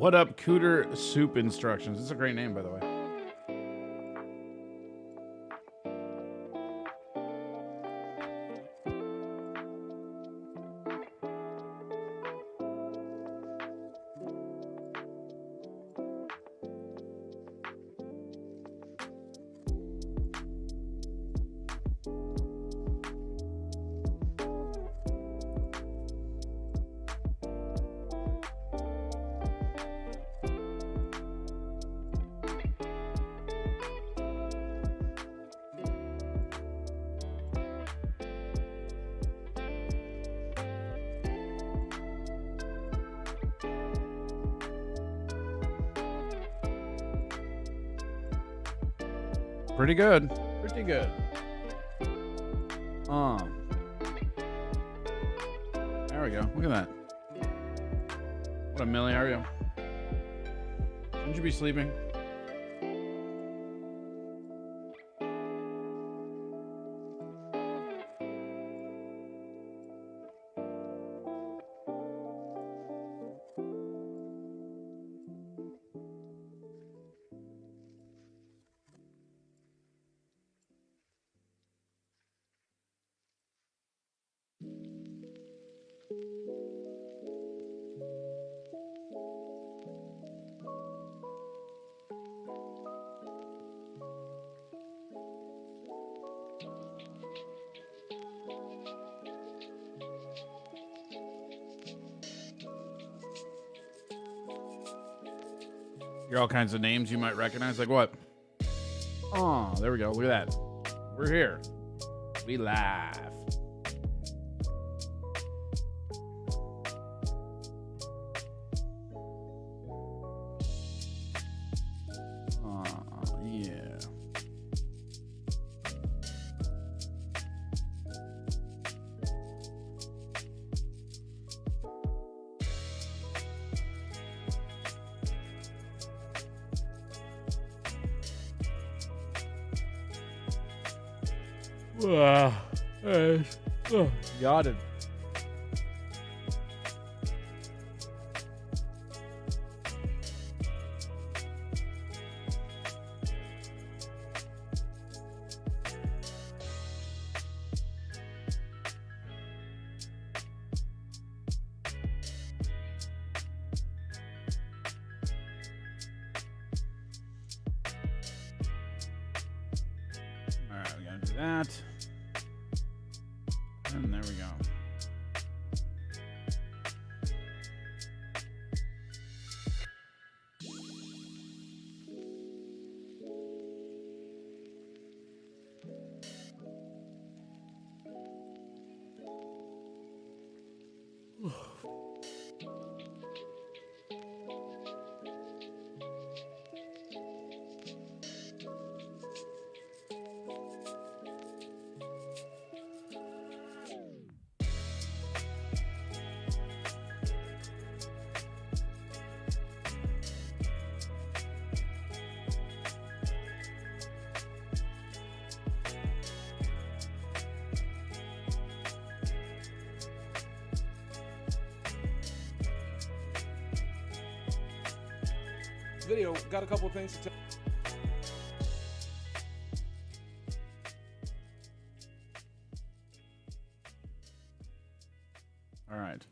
What up, Cooter Soup Instructions? This is a great name, by the way. Pretty good. Pretty good. There we go. Look at that. What a Millie, are you? Shouldn't you be sleeping? Hear all kinds of names you might recognize. Like what? Oh, there we go. Look at that. We're here. We live. Oh, yeah. Got it. All right, we gotta do that. And there we go. Video, got a couple of things to tell. All right.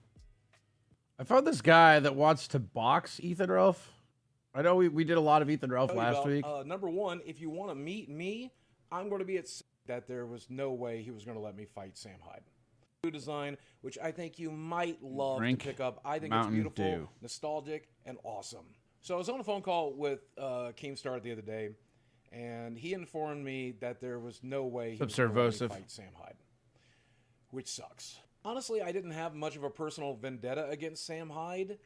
I found this guy that wants to box Ethan Ralph. I know we did a lot of Ethan Ralph last week. Number one, if you want to meet me, I'm going to be at that there was no way he was going to let me fight Sam Hyde. Design, which I think you might love to pick up. I think Mountain it's beautiful, Dew. Nostalgic, and awesome. So I was on a phone call with Keemstar the other day, and he informed me that there was no way he was going to let me fight Sam Hyde, which sucks. Honestly, I didn't have much of a personal vendetta against Sam Hyde,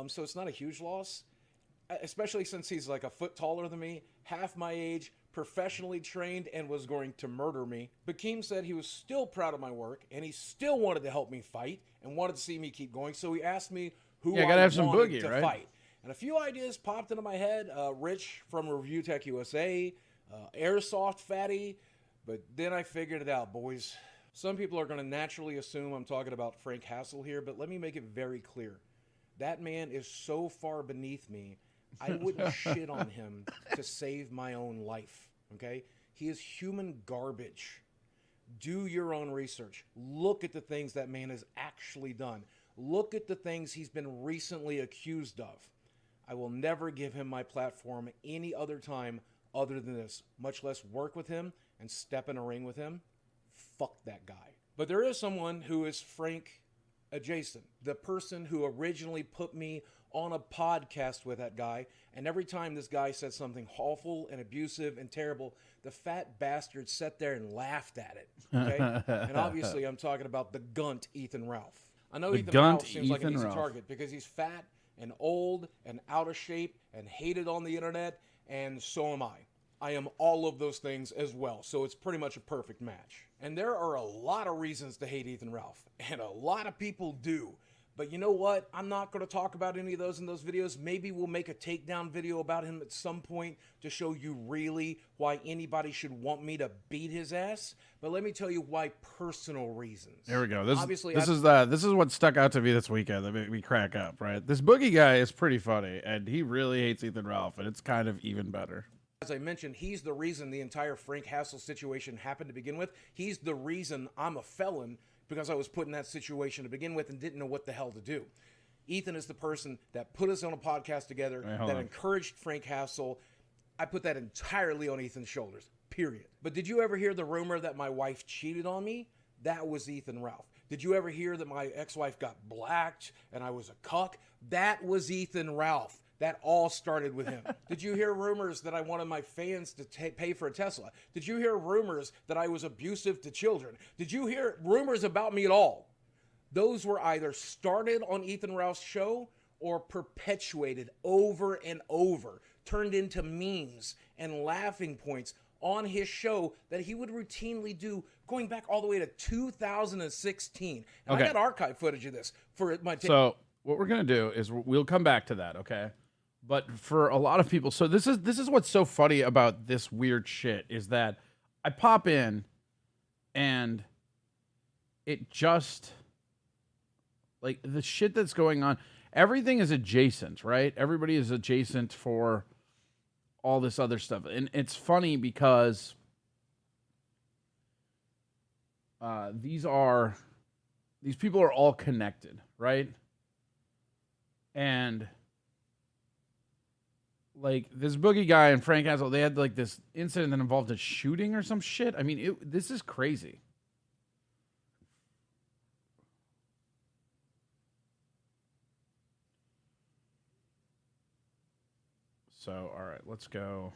so it's not a huge loss, especially since he's like a foot taller than me, half my age, professionally trained, and was going to murder me. But Keem said he was still proud of my work, and he still wanted to help me fight and wanted to see me keep going, so he asked me who I wanted to fight. And a few ideas popped into my head. Rich from Review Tech USA, Airsoft Fatty. But then I figured it out, boys. Some people are going to naturally assume I'm talking about Frank Hassel here, but let me make it very clear. That man is so far beneath me, I wouldn't shit on him to save my own life, okay? He is human garbage. Do your own research. Look at the things that man has actually done. Look at the things he's been recently accused of. I will never give him my platform any other time other than this, much less work with him and step in a ring with him. Fuck that guy. But there is someone who is Frank adjacent, the person who originally put me on a podcast with that guy, and every time this guy said something awful and abusive and terrible, the fat bastard sat there and laughed at it, okay? And obviously I'm talking about the gunt Ethan Ralph. I know Ethan Ralph seems like an easy target because he's fat and old and out of shape and hated on the internet, and so am I. I am all of those things as well, so it's pretty much a perfect match. And there are a lot of reasons to hate Ethan Ralph, and a lot of people do. But you know what? I'm not going to talk about any of those in those videos. Maybe we'll make a takedown video about him at some point to show you really why anybody should want me to beat his ass. But let me tell you why personal reasons. There we go. This is what stuck out to me this weekend that made me crack up, right? This Boogie guy is pretty funny, and he really hates Ethan Ralph, and it's kind of even better. As I mentioned, he's the reason the entire Frank Hassel situation happened to begin with. He's the reason I'm a felon, because I was put in that situation to begin with and didn't know what the hell to do. Ethan is the person that put us on a podcast together, that encouraged Frank Hassel. I put that entirely on Ethan's shoulders, period. But did you ever hear the rumor that my wife cheated on me? That was Ethan Ralph. Did you ever hear that my ex-wife got blacked and I was a cuck? That was Ethan Ralph. That all started with him. Did you hear rumors that I wanted my fans to pay for a Tesla? Did you hear rumors that I was abusive to children? Did you hear rumors about me at all? Those were either started on Ethan Ralph's show or perpetuated over and over, turned into memes and laughing points on his show that he would routinely do going back all the way to 2016. And I got archive footage of this for my So what we're going to do is we'll come back to that, okay? But for a lot of people, so this is what's so funny about this weird shit is that I pop in and it just, like, the shit that's going on, everything is adjacent, right? Everybody is adjacent for all this other stuff. And it's funny because these people are all connected, right? And like this Boogie guy and Frank Hassel, they had like this incident that involved a shooting or some shit. I mean, this is crazy. So, all right, let's go.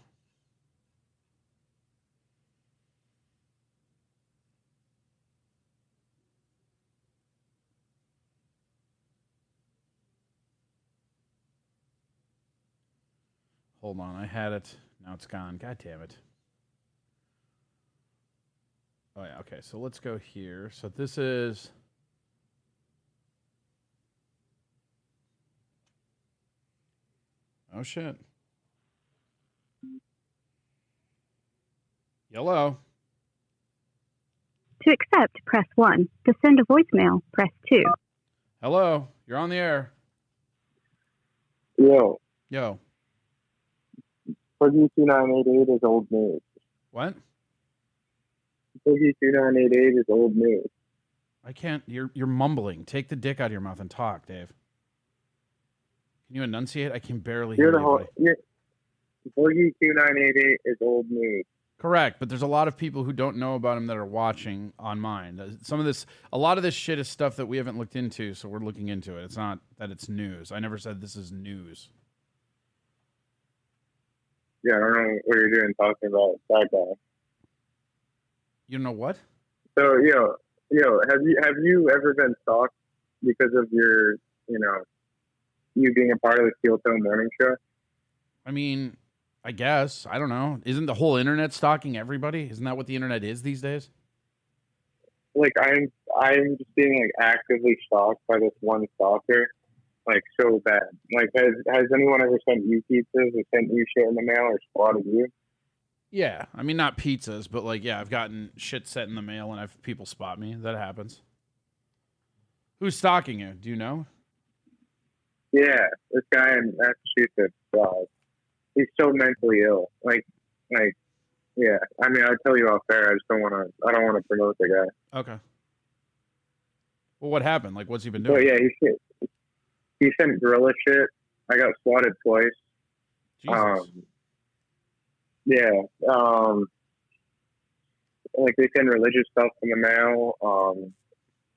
Hold on, I had it. Now it's gone. God damn it. Oh, yeah, okay, so let's go here. So this is... Oh, shit. Hello. To accept, press 1. To send a voicemail, press 2. Hello, you're on the air. Yo. Yo. Boogie 2988 is old news. What? Boogie 2988 is old news. I can't. You're mumbling. Take the dick out of your mouth and talk, Dave. Can you enunciate? I can barely hear you. Boogie 2988 is old news. Correct, but there's a lot of people who don't know about him that are watching on mine. A lot of this shit is stuff that we haven't looked into, so we're looking into it. It's not that it's news. I never said this is news. Yeah, I don't know what you're doing talking about that guy. You know what? So, have you ever been stalked because of your, you being a part of the Tues Morning show? I mean, I guess. I don't know. Isn't the whole internet stalking everybody? Isn't that what the internet is these days? Like, I'm just being, like, actively stalked by this one stalker. Like, so bad. Like, has anyone ever sent you pizzas or sent you shit in the mail or spotted you? Yeah. I mean, not pizzas, but, like, yeah, I've gotten shit sent in the mail and people spot me. That happens. Who's stalking you? Do you know? Yeah, this guy in Massachusetts, he's so mentally ill. Yeah. I mean, I'll tell you off air. I don't want to promote the guy. Okay. Well, what happened? Like, what's he been doing? But yeah, he sent gorilla shit. I got swatted twice. Jesus. Yeah. Like they send religious stuff in the mail.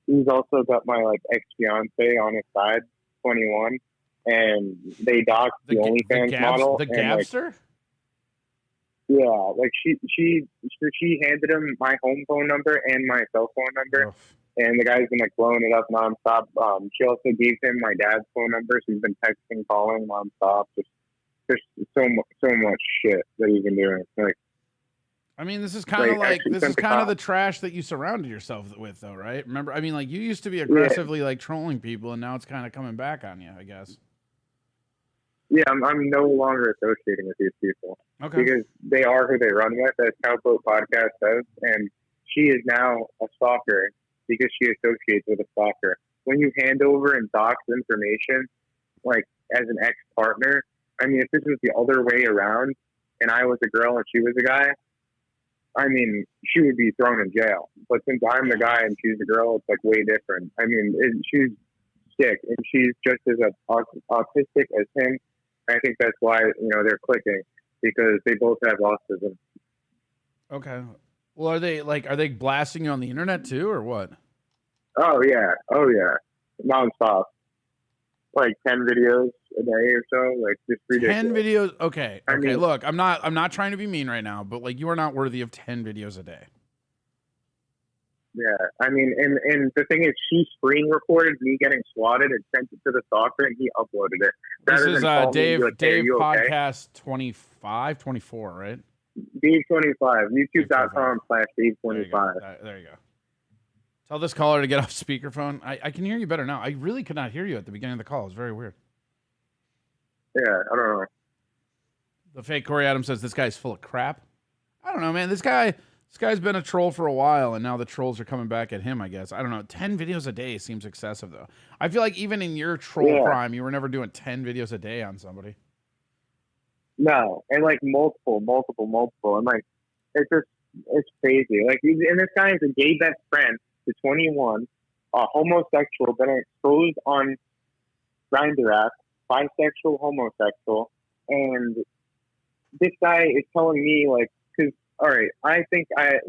He's also got my ex-fiance on his side, 21, and they doxed the OnlyFans model. The Gabster? Yeah, like she handed him my home phone number and my cell phone number. Oof. And the guy's been blowing it up nonstop. She also gave him my dad's phone number, so he's been texting, calling nonstop. Just so much shit that he's been doing. I mean, this is kind of the trash that you surrounded yourself with, though, right? Remember, I mean, you used to be aggressively trolling people, and now it's kind of coming back on you, I guess. Yeah, I'm no longer associating with these people because they are who they run with, as Cowboat Podcast says, and she is now a stalker because she associates with a stalker. When you hand over and dox information, as an ex-partner, I mean, if this was the other way around, and I was a girl and she was a guy, I mean, she would be thrown in jail. But since I'm the guy and she's the girl, it's way different. I mean, she's sick, and she's just as autistic as him. I think that's why they're clicking, because they both have autism. Okay. Well, are they blasting you on the internet too, or what? Oh yeah, nonstop. 10 videos a day or so, just ridiculous. 10 videos. Okay. I mean, look, I'm not trying to be mean right now, but you are not worthy of 10 videos a day. Yeah, I mean, and the thing is, she screen recorded me getting swatted and sent it to the stalker, and he uploaded it. This is Dave Podcast 25, 24, right? Dave25, youtube.com/Dave25. There you go. Tell this caller to get off speakerphone. I can hear you better now. I really could not hear you at the beginning of the call. It was very weird. Yeah, I don't know. The fake Corey Adams says this guy's full of crap. I don't know, man. This guy's been a troll for a while, and now the trolls are coming back at him, I guess. I don't know. 10 videos a day seems excessive, though. I feel like even in your troll prime, you were never doing 10 videos a day on somebody. No, and multiple. And it's crazy. And this guy is a gay best friend to 21, homosexual, been exposed on Grindr app, bisexual, homosexual, and this guy is telling me because all right, I think I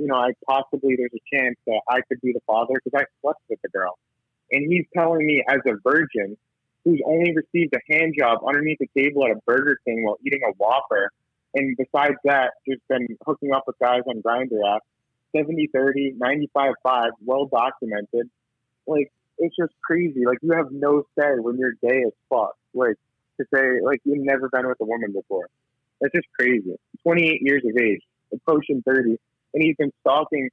possibly there's a chance that I could be the father because I slept with the girl, and he's telling me as a virgin who's only received a hand job underneath the table at a Burger King while eating a Whopper, and besides that, just been hooking up with guys on Grindr app, 70-30, 95-5, well documented. It's just crazy. You have no say when you're gay as fuck. To say you've never been with a woman before. That's just crazy. 28 years of age, approaching 30, and he's been stalking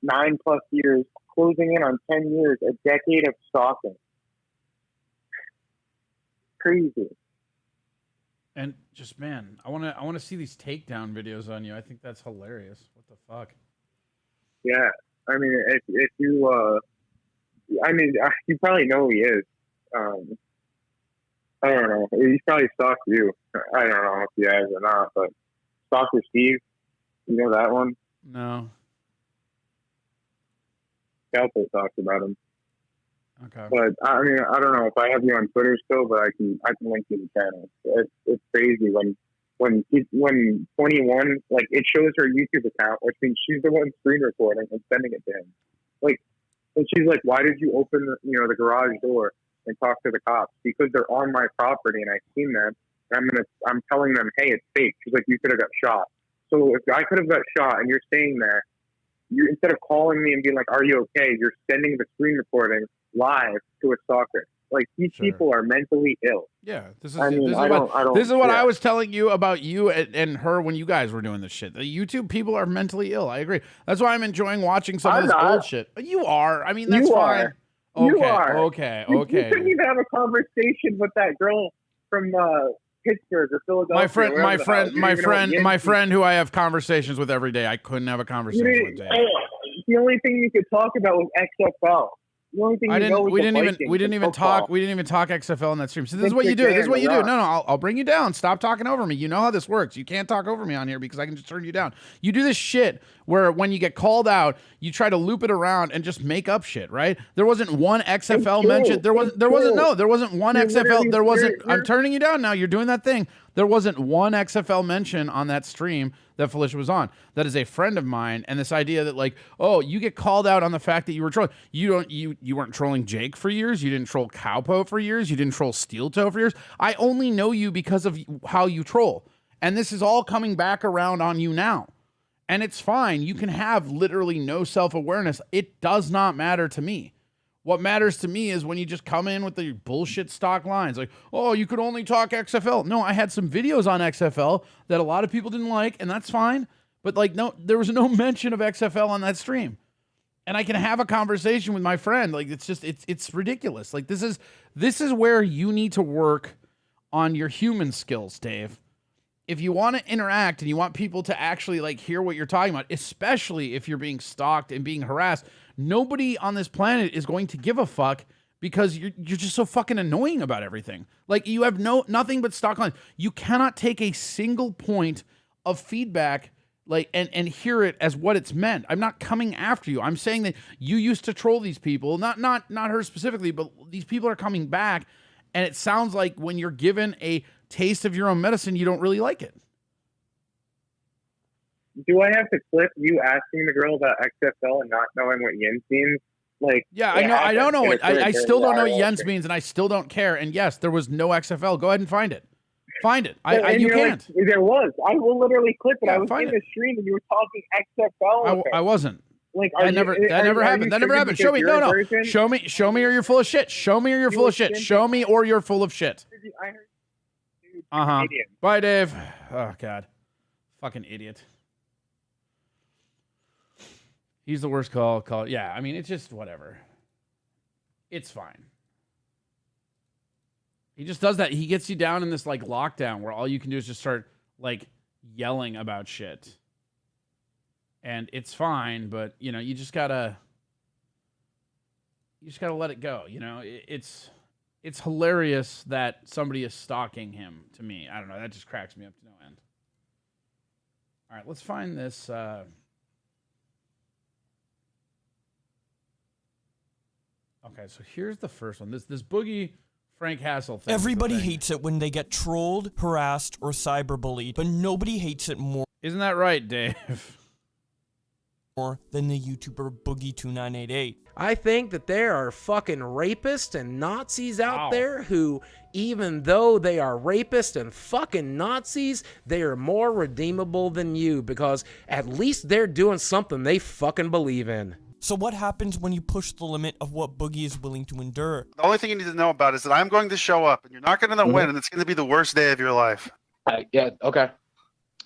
9+ years, closing in on 10 years, a decade of stalking. Crazy. And just, man, I want to see these takedown videos on you. I think that's hilarious. What the fuck? Yeah, I mean, if you, you probably know who he is. I don't know. He's probably stalked you. I don't know if he has or not, but Stalker Steve, you know that one? No. Calpo talks about him. Okay. But I mean, I don't know if I have you on Twitter still, but I can link you to the channel. It's crazy when 21, it shows her YouTube account, which means she's the one screen recording and sending it to him. And she's like, "Why did you open the garage door and talk to the cops?" Because they're on my property and I've seen them. And I'm telling them, "Hey, it's fake." She's like, "You could have got shot." So if I could have got shot and you're staying there, you instead of calling me and being like, "Are you okay?" You're sending the screen recording live to a stalker. These people are mentally ill. Yeah, this is what I was telling you about you and her when you guys were doing this shit. The YouTube people are mentally ill. I agree. That's why I'm enjoying watching some of this old shit. You are. I mean, that's fine. Okay. You couldn't even have a conversation with that girl from Pittsburgh or Philadelphia. My friend who I have conversations with every day. I couldn't have a conversation with Dave. The only thing you could talk about was XFL. The only thing We didn't even talk XFL on that stream. So this is what you do. This is what you do. No, I'll bring you down. Stop talking over me. You know how this works. You can't talk over me on here because I can just turn you down. You do this shit where when you get called out, you try to loop it around and just make up shit, right? There wasn't one XFL mentioned. There wasn't one XFL. I'm turning you down now. You're doing that thing. There wasn't one XFL mention on that stream that Felicia was on. That is a friend of mine, and this idea that like, oh, you get called out on the fact that you were trolling. You weren't trolling Jake for years. You didn't troll Cowpo for years. You didn't troll Steel Toe for years. I only know you because of how you troll, and this is all coming back around on you now. And it's fine. You can have literally no self-awareness. It does not matter to me. What matters to me is when you just come in with the bullshit stock lines like, oh, you could only talk XFL. No, I had some videos on XFL that a lot of people didn't like, and that's fine. But like, no, there was no mention of XFL on that stream. And I can have a conversation with my friend. Like, it's ridiculous. Like, this is where you need to work on your human skills, Dave. If you want to interact and you want people to actually like hear what you're talking about, especially if you're being stalked and being harassed, nobody on this planet is going to give a fuck because you're just so fucking annoying about everything. Like, you have nothing but stock lines. You cannot take a single point of feedback like and hear it as what it's meant. I'm not coming after you. I'm saying that you used to troll these people, not her specifically, but these people are coming back, and it sounds like when you're given a taste of your own medicine, you don't really like it. Do I have to clip you asking the girl about XFL and not knowing what Jens means? Like, yeah, I know. I don't know what I still don't know what Jens means, and I still don't care. And yes, there was no XFL. Go ahead and find it. Find it. You can't. Like, there was. I will literally clip it. Yeah, I was in the stream and you were talking XFL. I wasn't. Like, that never happened. That never happened. Show me. No. Show me, or you're full of shit. Show me, or you're full of shit. Show me, or you're full of shit. Bye, Dave. Oh God, fucking idiot. He's the worst call. Yeah, I mean, it's just whatever. It's fine. He just does that. He gets you down in this like lockdown where all you can do is just start like yelling about shit. And it's fine, but you know, you just gotta let it go. You know, it's hilarious that somebody is stalking him. To me, I don't know. That just cracks me up to no end. All right, let's find this. Okay, so here's the first one. This Boogie Frank Hassel thing. Everybody hates it when they get trolled, harassed, or cyberbullied, but nobody hates it more. Isn't that right, Dave? More than the YouTuber Boogie2988. I think that there are fucking rapists and Nazis out there who, even though they are rapists and fucking Nazis, they are more redeemable than you because at least they're doing something they fucking believe in. So what happens when you push the limit of what Boogie is willing to endure? The only thing you need to know about is that I'm going to show up, and you're not going to win, and it's going to be the worst day of your life. Yeah, okay.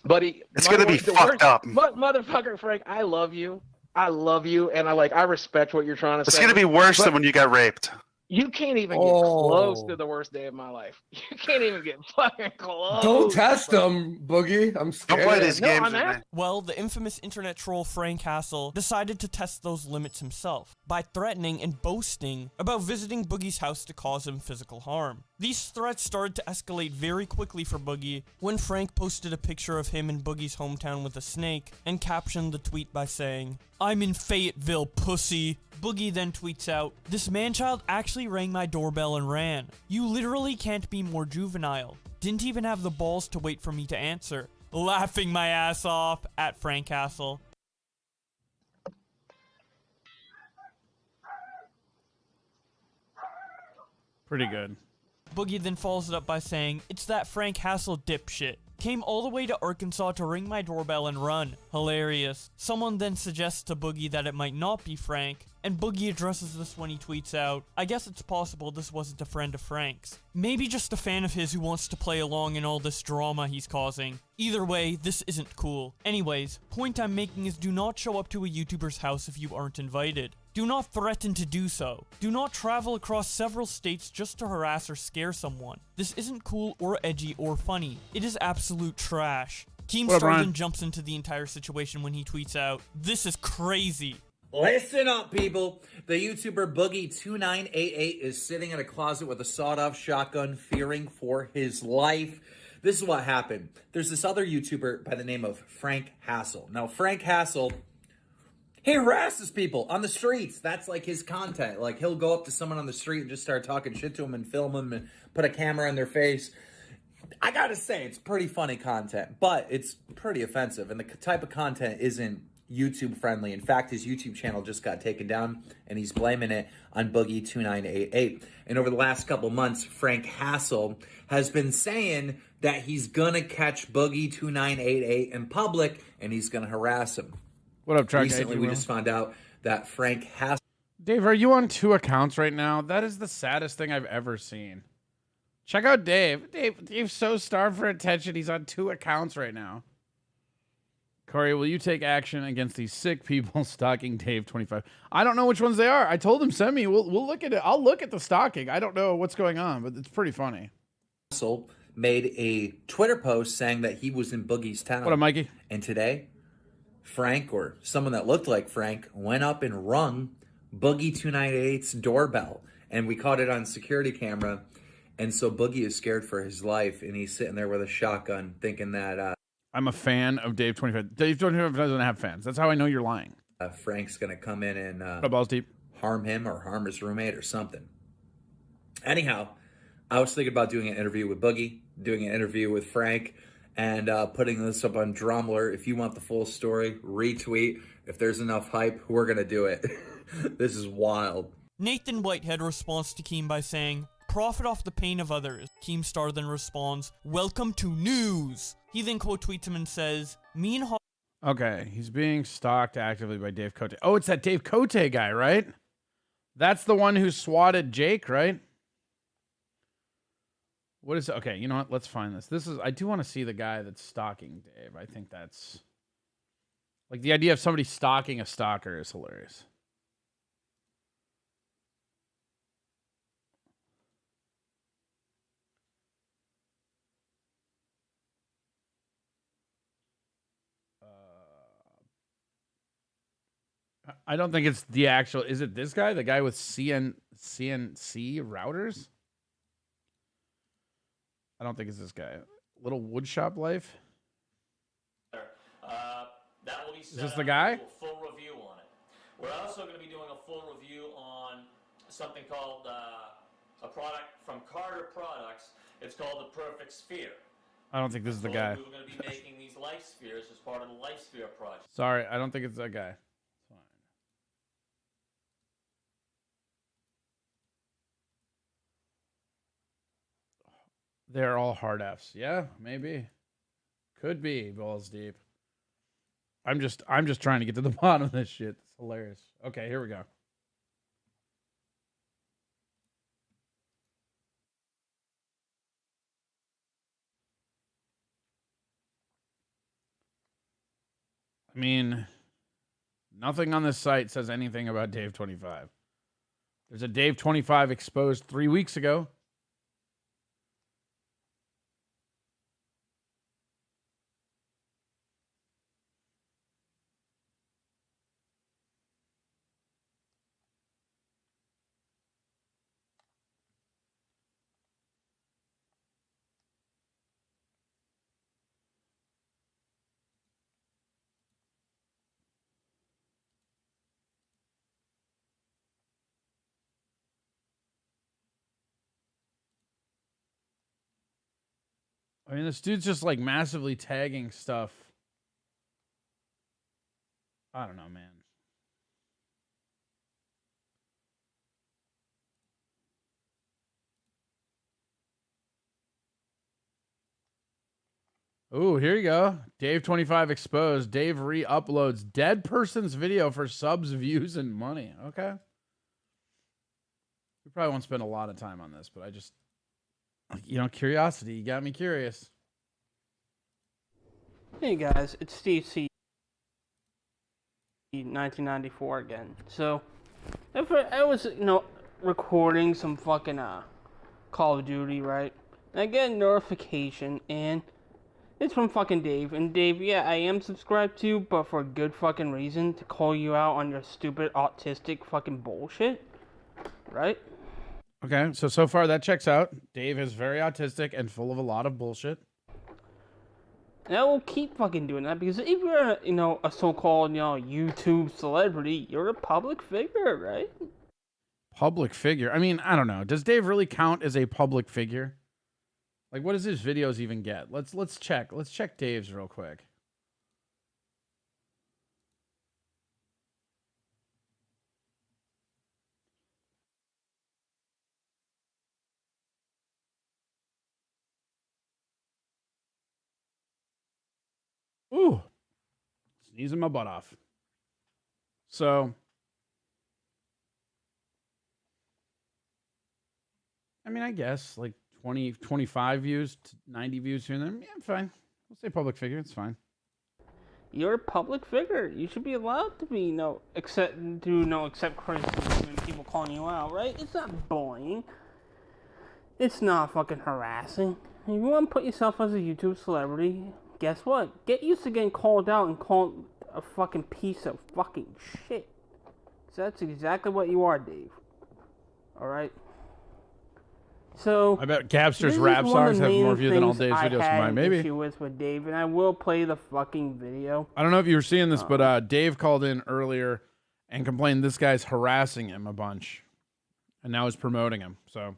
Buddy, it's going to be fucked up. Motherfucker, Frank, I love you. And I respect what you're trying to say. It's going to be worse than when you got raped. You can't even get close to the worst day of my life. You can't even get fucking close. Don't test them, Boogie. I'm scared. Don't play these games with me. Well, the infamous internet troll Frank Hassel decided to test those limits himself by threatening and boasting about visiting Boogie's house to cause him physical harm. These threats started to escalate very quickly for Boogie when Frank posted a picture of him in Boogie's hometown with a snake and captioned the tweet by saying, "I'm in Fayetteville, pussy." Boogie then tweets out, "This man-child actually rang my doorbell and ran. You literally can't be more juvenile. Didn't even have the balls to wait for me to answer. Laughing my ass off at Frank Hassel." Pretty good. Boogie then follows it up by saying, "It's that Frank Hassel dipshit. Came all the way to Arkansas to ring my doorbell and run. Hilarious." Someone then suggests to Boogie that it might not be Frank, and Boogie addresses this when he tweets out, "I guess it's possible this wasn't a friend of Frank's. Maybe just a fan of his who wants to play along in all this drama he's causing. Either way, this isn't cool. Anyways, point I'm making is do not show up to a YouTuber's house if you aren't invited. Do not threaten to do so. Do not travel across several states just to harass or scare someone. This isn't cool or edgy or funny. It is absolute trash." Keemstar then jumps into the entire situation when he tweets out, "This is crazy." Listen up, people. The YouTuber Boogie2988 is sitting in a closet with a sawed-off shotgun, fearing for his life. This is what happened. There's this other YouTuber by the name of Frank Hassel. Now, Frank Hassel, he harasses people on the streets. That's like his content. Like, he'll go up to someone on the street and just start talking shit to them and film them and put a camera in their face. I gotta say, it's pretty funny content, but it's pretty offensive. And the type of content isn't YouTube friendly. In fact, his YouTube channel just got taken down and he's blaming it on Boogie2988. And over the last couple months, Frank Hassel has been saying that he's gonna catch Boogie2988 in public and he's gonna harass him. What up, Truck? Recently, we just found out that Frank Hassel... Dave, are you on 2 accounts right now? That is the saddest thing I've ever seen. Check out Dave. Dave's so starved for attention. He's on 2 accounts right now. Corey, will you take action against these sick people stalking Dave25? I don't know which ones they are. I told him send me. We'll look at it. I'll look at the stalking. I don't know what's going on, but it's pretty funny. Hassel made a Twitter post saying that he was in Boogie's town. What up, Mikey? And today, Frank, or someone that looked like Frank, went up and rung Boogie2988's doorbell. And we caught it on security camera. And so Boogie is scared for his life, and he's sitting there with a shotgun thinking that... I'm a fan of Dave25. Dave25 doesn't have fans. That's how I know you're lying. Frank's going to come in and balls deep. Harm him or harm his roommate or something. Anyhow, I was thinking about doing an interview with Boogie, doing an interview with Frank, and putting this up on Drumler. If you want the full story, retweet. If there's enough hype, we're going to do it. This is wild. Nathan Whitehead responds to Keem by saying, "Profit off the pain of others." Keemstar then responds, "Welcome to news." He then quote tweets him and says, "Me and Okay, he's being stalked actively by Dave Cote. Oh, it's that Dave Cote guy, right? That's the one who swatted Jake, right? What is... Okay, you know what? Let's find this. I do want to see the guy that's stalking Dave. I think that's... Like, the idea of somebody stalking a stalker is hilarious. I don't think it's the actual... Is it this guy? The guy with CNC routers? I don't think it's this guy. Little woodshop life? That will be set is this up. The guy? A full review on it. We're also going to be doing a full review on something called a product from Carter Products. It's called the Perfect Sphere. I don't think this is the guy. We're going to be making these life spheres as part of the Life Sphere project. Sorry, I don't think it's that guy. Fine. They're all hard Fs. Yeah, maybe. Could be balls deep. I'm just trying to get to the bottom of this shit. It's hilarious. Okay, here we go. I mean, nothing on this site says anything about Dave25. There's a Dave25 exposed 3 weeks ago. I mean, this dude's just like massively tagging stuff. I don't know, man. Ooh, here you go. Dave25 exposed. Dave re-uploads dead person's video for subs, views, and money. Okay. We probably won't spend a lot of time on this, but I just... You know, curiosity. You got me curious. Hey guys, it's Steve C. 1994 again. So, if I was, recording some fucking Call of Duty, right? And I get a notification, and It's from fucking Dave. And Dave, yeah, I am subscribed to, but for a good fucking reason, to call you out on your stupid autistic fucking bullshit. Right? Okay, so far that checks out. Dave is very autistic and full of a lot of bullshit. And I will keep fucking doing that because if you're, a so-called, YouTube celebrity, you're a public figure, right? Public figure? I mean, I don't know. Does Dave really count as a public figure? Like, what does his videos even get? Let's check. Let's check Dave's real quick. Ooh. Sneezing my butt off. So, I mean, I guess like 20, 25 views, 90 views here and there. Yeah, fine. We'll say public figure. It's fine. You're a public figure. You should be allowed to be, accept criticism and people calling you out, right? It's not bullying. It's not fucking harassing. If you want to put yourself as a YouTube celebrity, guess what? Get used to getting called out and called a fucking piece of fucking shit. So that's exactly what you are, Dave. Alright? So I bet Gabster's rap songs have more views than all Dave's videos combined. Maybe. Issue with Dave, and I will play the fucking video. I don't know if you were seeing this, but Dave called in earlier and complained this guy's harassing him a bunch, and now he's promoting him. So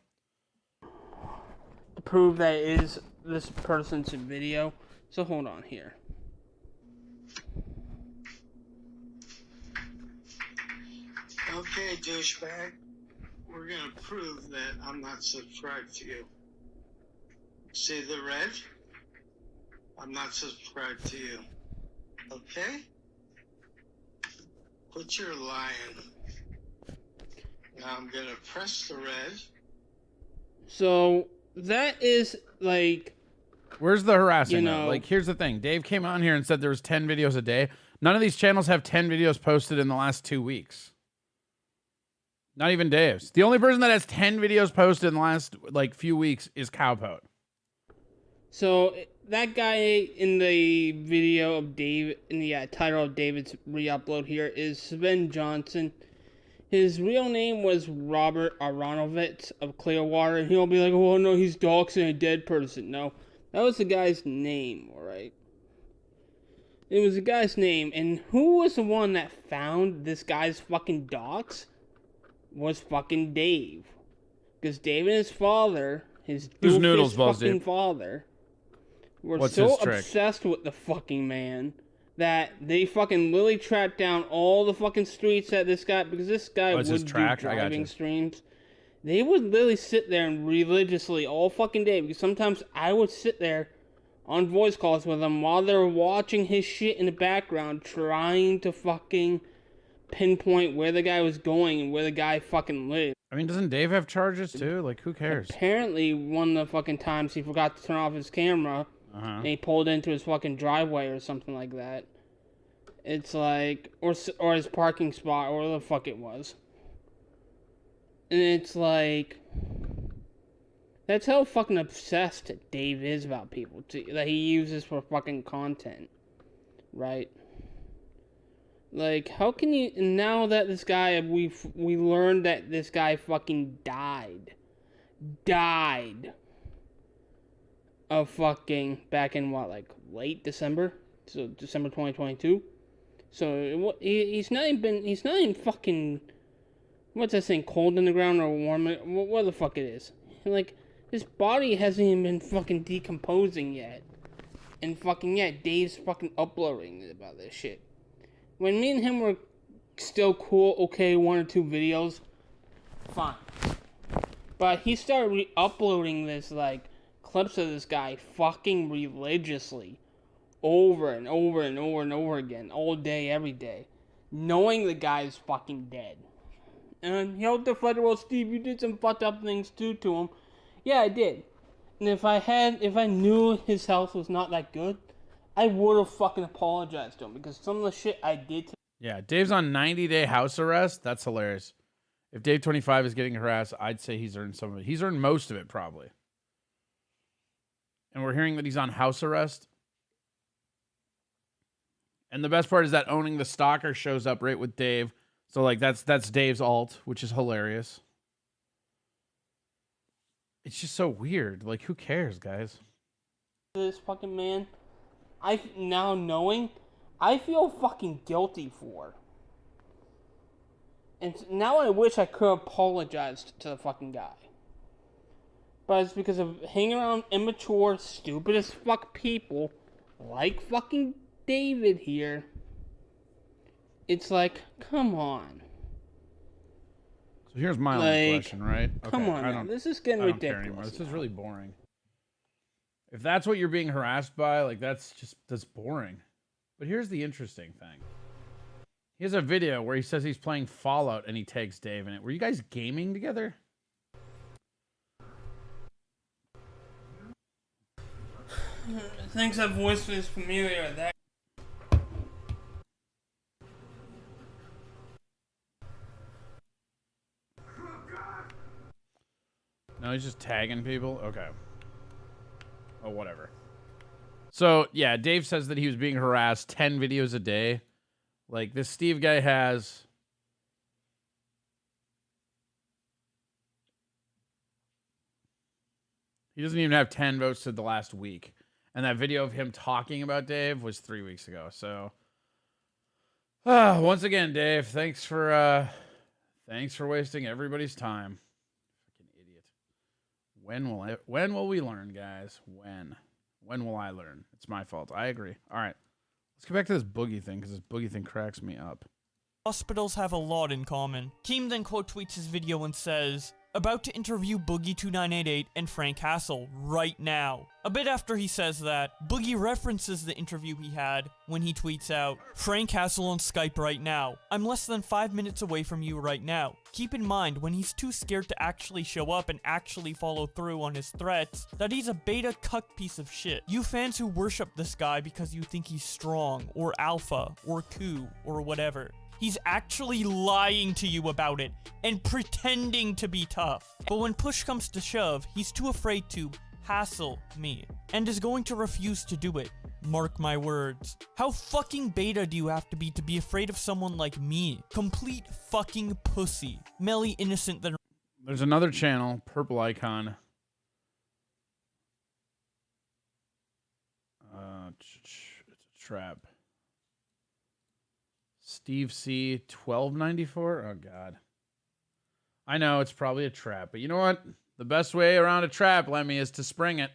to prove that it is this person's video. So hold on here. Okay, douchebag. We're gonna prove that I'm not subscribed to you. See the red? I'm not subscribed to you. Okay? Quit your lying. Now I'm gonna press the red. So that is like, where's the harassing? Like, here's the thing. Dave came on here and said there was 10 videos a day. None of these channels have 10 videos posted in the last 2 weeks. Not even Dave's. The only person that has 10 videos posted in the last few weeks is Cowpote. So that guy in the video of Dave, in the title of David's re-upload here, is Sven Johnson. His real name was Robert Aronovitz of Clearwater, and he'll be like, oh no, he's doxing a dead person. No, that was the guy's name, alright? It was the guy's name, and who was the one that found this guy's fucking dox? Was fucking Dave. Because Dave and his father, his doofus fucking father, were so obsessed with the fucking man that they fucking literally tracked down all the fucking streets that this guy, because this guy would do driving streams. They would literally sit there and religiously all fucking day, because sometimes I would sit there on voice calls with them while they were watching his shit in the background, trying to fucking pinpoint where the guy was going and where the guy fucking lived. I mean, doesn't Dave have charges too? Like, who cares? Apparently, one of the fucking times he forgot to turn off his camera, and he pulled into his fucking driveway or something like that. It's like, or his parking spot, or whatever the fuck it was. And it's like, that's how fucking obsessed Dave is about people, that he uses for fucking content, right? Like, how can you, now that this guy, we learned that this guy fucking died of fucking, back in what, like, late December? So, December 2022? So, he's not even fucking, what's that saying, cold in the ground or warm, what the fuck it is? Like, his body hasn't even been fucking decomposing yet. And fucking, yeah, Dave's fucking uploading about this shit. When me and him were still cool, okay, 1 or 2 videos, fine. But he started re-uploading this, like, clips of this guy fucking religiously. Over and over and over and over again. All day, every day. Knowing the guy's fucking dead. And he defended, well, Steve, you did some fucked up things too to him. Yeah, I did. And if I knew his health was not that good, I would have fucking apologized to him, because some of the shit I did to... Yeah, Dave's on 90-day house arrest. That's hilarious. If Dave 25 is getting harassed, I'd say he's earned some of it. He's earned most of it, probably. And we're hearing that he's on house arrest. And the best part is that owning the stalker shows up right with Dave. So like that's Dave's alt, which is hilarious. It's just so weird. Like, who cares, guys? This fucking man, now knowing, I feel fucking guilty for. And now I wish I could have apologized to the fucking guy. But it's because of hanging around immature, stupid as fuck people, like fucking David here. It's like, come on. So here's my only question, right? Come on, man. This is getting ridiculous. This is really boring. If that's what you're being harassed by, like that's boring. But here's the interesting thing. He has a video where he says he's playing Fallout and he tags Dave in it. Were you guys gaming together? Thinks that voice is familiar. That. No, he's just tagging people? Okay. Oh, whatever. So, yeah, Dave says that he was being harassed 10 videos a day. Like, this Steve guy has... He doesn't even have 10 votes to the last week. And that video of him talking about Dave was 3 weeks ago. So, once again, Dave, thanks for wasting everybody's time. Fucking idiot. When will we learn, guys? When will I learn? It's my fault. I agree. All right. Let's get back to this boogie thing, because this boogie thing cracks me up. Hospitals have a lot in common. Keem then quote tweets his video and says, about to interview Boogie2988 and Frank Hassel right now. A bit after he says that, Boogie references the interview he had when he tweets out, Frank Hassel on Skype right now. I'm less than 5 minutes away from you right now. Keep in mind, when he's too scared to actually show up and actually follow through on his threats, that he's a beta cuck piece of shit. You fans who worship this guy because you think he's strong, or alpha, or cool, or whatever. He's actually lying to you about it, and pretending to be tough. But when push comes to shove, he's too afraid to hassle me, and is going to refuse to do it. Mark my words. How fucking beta do you have to be afraid of someone like me? Complete fucking pussy. Melly innocent than... There's another channel, purple icon. It's a trap. Steve C 1294. Oh god. I know it's probably a trap, but you know what? The best way around a trap, Lemmy, is to spring it.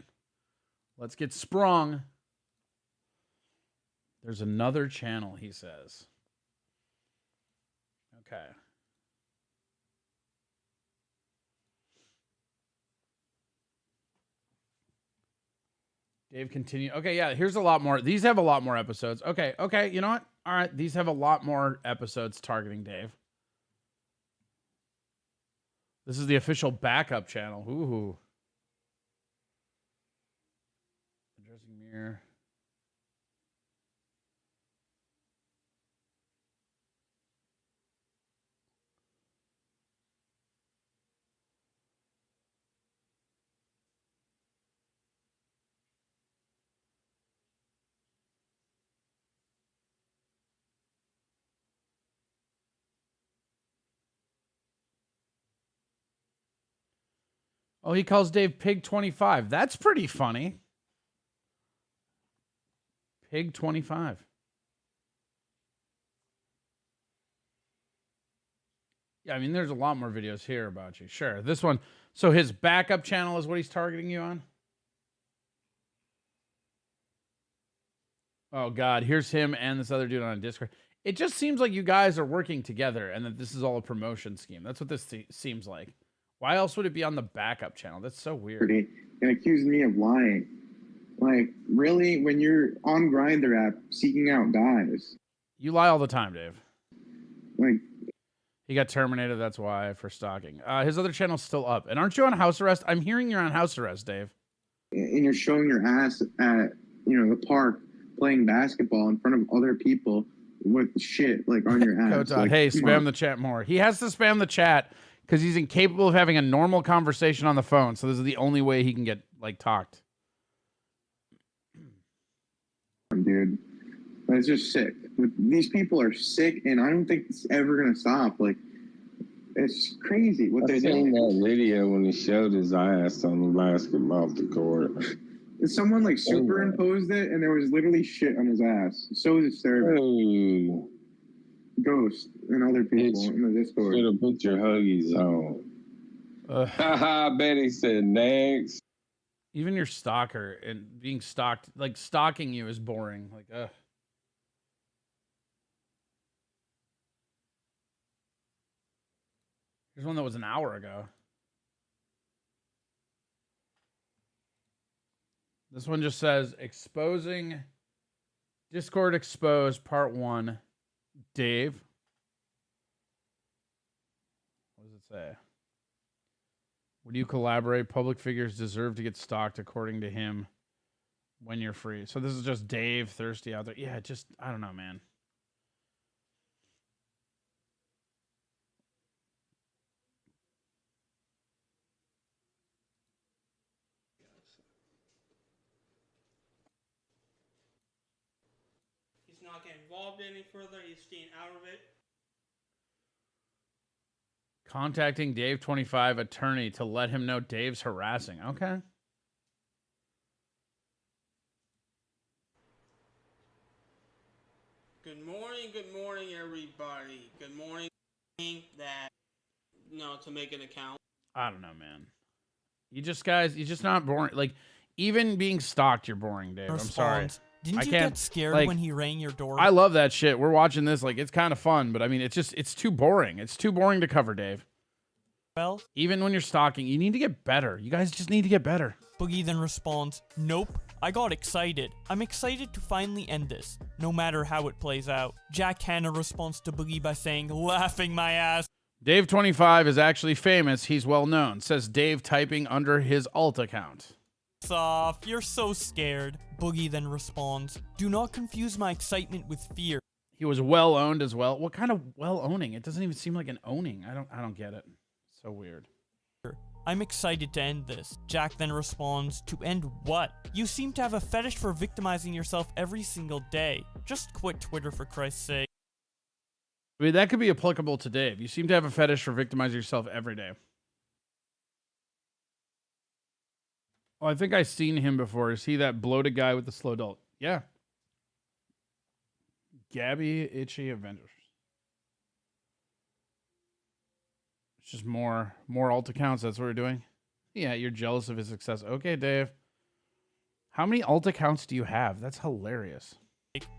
Let's get sprung. There's another channel, he says. Okay. Dave, continue. Okay, yeah, here's a lot more. These have a lot more episodes. Okay, you know what? All right, these have a lot more episodes targeting Dave. This is the official backup channel. Ooh. Addressing mirror. Oh, he calls Dave Pig 25. That's pretty funny. Pig 25. Yeah, I mean, there's a lot more videos here about you. Sure. This one. So his backup channel is what he's targeting you on? Oh, God. Here's him and this other dude on Discord. It just seems like you guys are working together and that this is all a promotion scheme. That's what this seems like. Why else would it be on the backup channel? That's so weird. And accused me of lying. Like, really? When you're on Grindr app seeking out guys. You lie all the time, Dave. Like, he got terminated, that's why, for stalking. His other channel's still up. And aren't you on house arrest? I'm hearing you're on house arrest, Dave. And you're showing your ass at, the park playing basketball in front of other people with shit, like, on your ass. Like, hey, spam the chat more. He has to spam the chat because he's incapable of having a normal conversation on the phone. So this is the only way he can get, talked. Dude. It's just sick. These people are sick, and I don't think it's ever gonna stop. Like, it's crazy what they're doing. That video when he showed his ass on the basketball court. Someone like superimposed it, and there was literally shit on his ass. So disturbing. Ghost and other people in the Discord. Should have put your huggies on. I bet he said next. Even your stalker and being stalked, like stalking you is boring. Like, Here's one that was an hour ago. This one just says, exposing Discord exposed part 1. Dave. What does it say? Would you collaborate? Public figures deserve to get stalked according to him when you're free. So this is just Dave thirsty out there. Yeah, just, I don't know, man. He's not getting involved any further. He's staying out of it. Contacting Dave25 attorney to let him know Dave's harassing. Okay. Good morning, everybody. Good morning. That, to make an account. I don't know, man. You just not boring. Like, even being stalked, you're boring, Dave. I'm sorry. Didn't you get scared when he rang your door? I love that shit. We're watching this. Like, it's kind of fun, but I mean, it's too boring. It's too boring to cover, Dave. Well, even when you're stalking, you need to get better. You guys just need to get better. Boogie then responds, nope. I got excited. I'm excited to finally end this, no matter how it plays out. Jack Hanna responds to Boogie by saying, laughing my ass. Dave25 is actually famous. He's well known, says Dave typing under his alt account. Off. You're so scared. Boogie then responds, do not confuse my excitement with fear. He was well owned as well. What kind of well owning? It doesn't even seem like an owning. I don't get it. So weird. I'm excited to end this. Jack then responds, to end what? You seem to have a fetish for victimizing yourself every single day. Just quit Twitter for Christ's sake. I mean, that could be applicable to Dave. You seem to have a fetish for victimizing yourself every day. Oh, I think I've seen him before. Is he that bloated guy with the slow adult? Yeah. Gabby Itchy Avengers. It's just more alt accounts. That's what we're doing. Yeah, you're jealous of his success. Okay, Dave. How many alt accounts do you have? That's hilarious.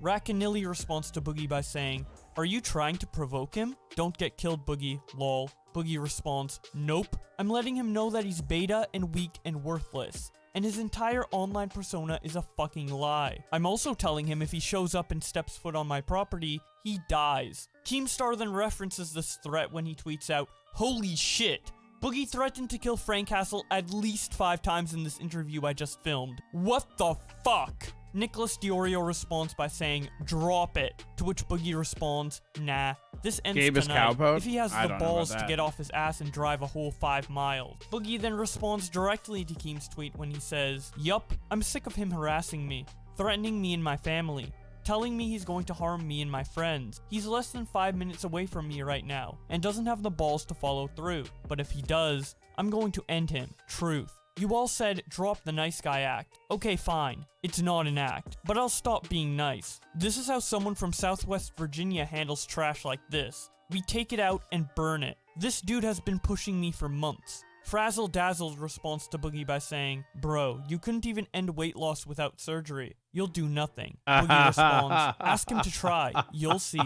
Rakanilli responds to Boogie by saying, are you trying to provoke him? Don't get killed, Boogie. Lol. Boogie responds, nope. I'm letting him know that he's beta and weak and worthless. And his entire online persona is a fucking lie. I'm also telling him if he shows up and steps foot on my property, he dies. Keemstar then references this threat when he tweets out, holy shit. Boogie threatened to kill Frank Castle at least 5 times in this interview I just filmed. What the fuck? Nicholas Diorio responds by saying, drop it. To which Boogie responds, nah. This ends tonight. If he has the balls to get off his ass and drive a whole 5 miles. Boogie then responds directly to Keem's tweet when he says, yup, I'm sick of him harassing me, threatening me and my family, telling me he's going to harm me and my friends. He's less than 5 minutes away from me right now, and doesn't have the balls to follow through. But if he does, I'm going to end him. Truth. You all said, drop the nice guy act. Okay, fine. It's not an act, but I'll stop being nice. This is how someone from Southwest Virginia handles trash like this. We take it out and burn it. This dude has been pushing me for months. Frazzle Dazzle responds to Boogie by saying, bro, you couldn't even end weight loss without surgery. You'll do nothing. Boogie responds, ask him to try. You'll see.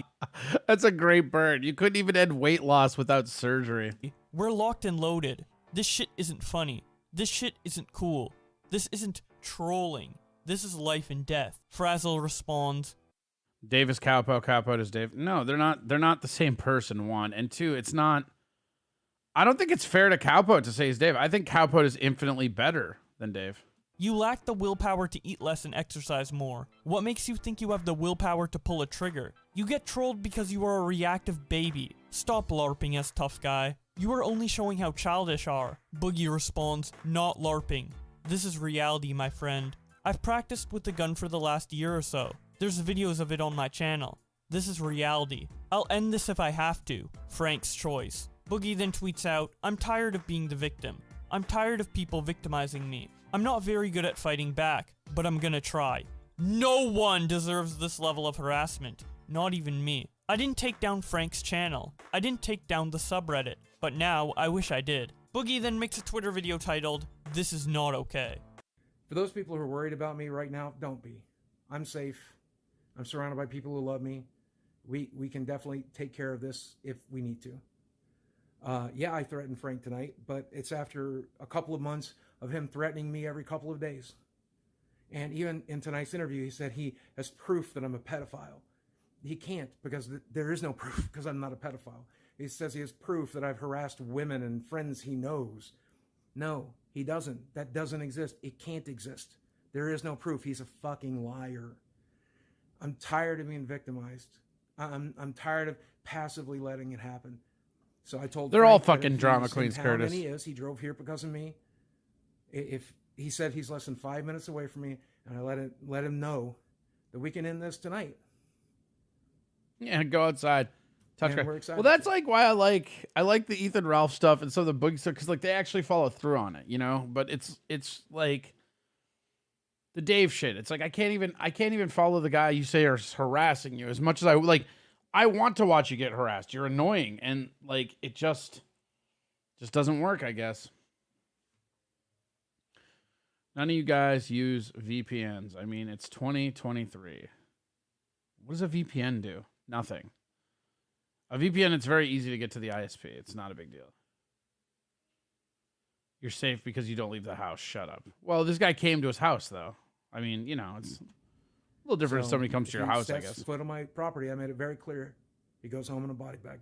That's a great bird. You couldn't even end weight loss without surgery. We're locked and loaded. This shit isn't funny. This shit isn't cool. This isn't trolling. This is life and death. Frazzle responds, Dave is Cowpo, Cowpo is Dave. No, they're not the same person, 1. And 2, it's not. I don't think it's fair to Cowpo to say he's Dave. I think Cowpo is infinitely better than Dave. You lack the willpower to eat less and exercise more. What makes you think you have the willpower to pull a trigger? You get trolled because you are a reactive baby. Stop LARPing as tough guy. You are only showing how childish are. Boogie responds, not LARPing. This is reality, my friend. I've practiced with the gun for the last year or so. There's videos of it on my channel. This is reality. I'll end this if I have to. Frank's choice. Boogie then tweets out, I'm tired of being the victim. I'm tired of people victimizing me. I'm not very good at fighting back, but I'm gonna try. No one deserves this level of harassment. Not even me. I didn't take down Frank's channel. I didn't take down the subreddit. But now, I wish I did. Boogie then makes a Twitter video titled, This is not okay. For those people who are worried about me right now, don't be. I'm safe. I'm surrounded by people who love me. We can definitely take care of this if we need to. Yeah, I threatened Frank tonight, but it's after a couple of months of him threatening me every couple of days. And even in tonight's interview, he said he has proof that I'm a pedophile. He can't, because there is no proof, because I'm not a pedophile. He says he has proof that I've harassed women and friends he knows. No, he doesn't. That doesn't exist. It can't exist. There is no proof. He's a fucking liar. I'm tired of being victimized. I'm tired of passively letting it happen. So I told they're Frank all that fucking if drama he's in queens, town, Curtis. and he is. He drove here because of me. If he said he's less than 5 minutes away from me, and I let him know that we can end this tonight. Yeah, go outside. Touch And grass. we're excited. Well, that's like why I like the Ethan Ralph stuff and some of the Boogie stuff, because like they actually follow through on it, you know. But it's like the Dave shit. It's like I can't even follow the guy you say is harassing you as much as I like. I want to watch you get harassed. You're annoying, and like it just doesn't work, I guess. None of you guys use VPNs. I mean, it's 2023. What does a VPN do? Nothing. A VPN, it's very easy to get to the ISP. It's not a big deal. You're safe because you don't leave the house. Shut up. Well, this guy came to his house, though. I mean, you know, it's a little different if somebody comes to your house, I guess. Steps foot on my property. I made it very clear. He goes home in a body bag.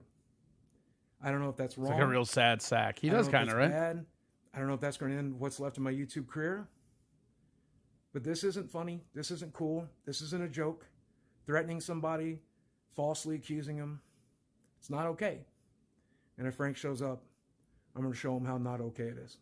I don't know if that's wrong. It's like a real sad sack. He does kind of, right? Bad. I don't know if that's going to end what's left of my YouTube career. But this isn't funny. This isn't cool. This isn't a joke. Threatening somebody, falsely accusing him. It's not okay. And if Frank shows up, I'm going to show him how not okay it is.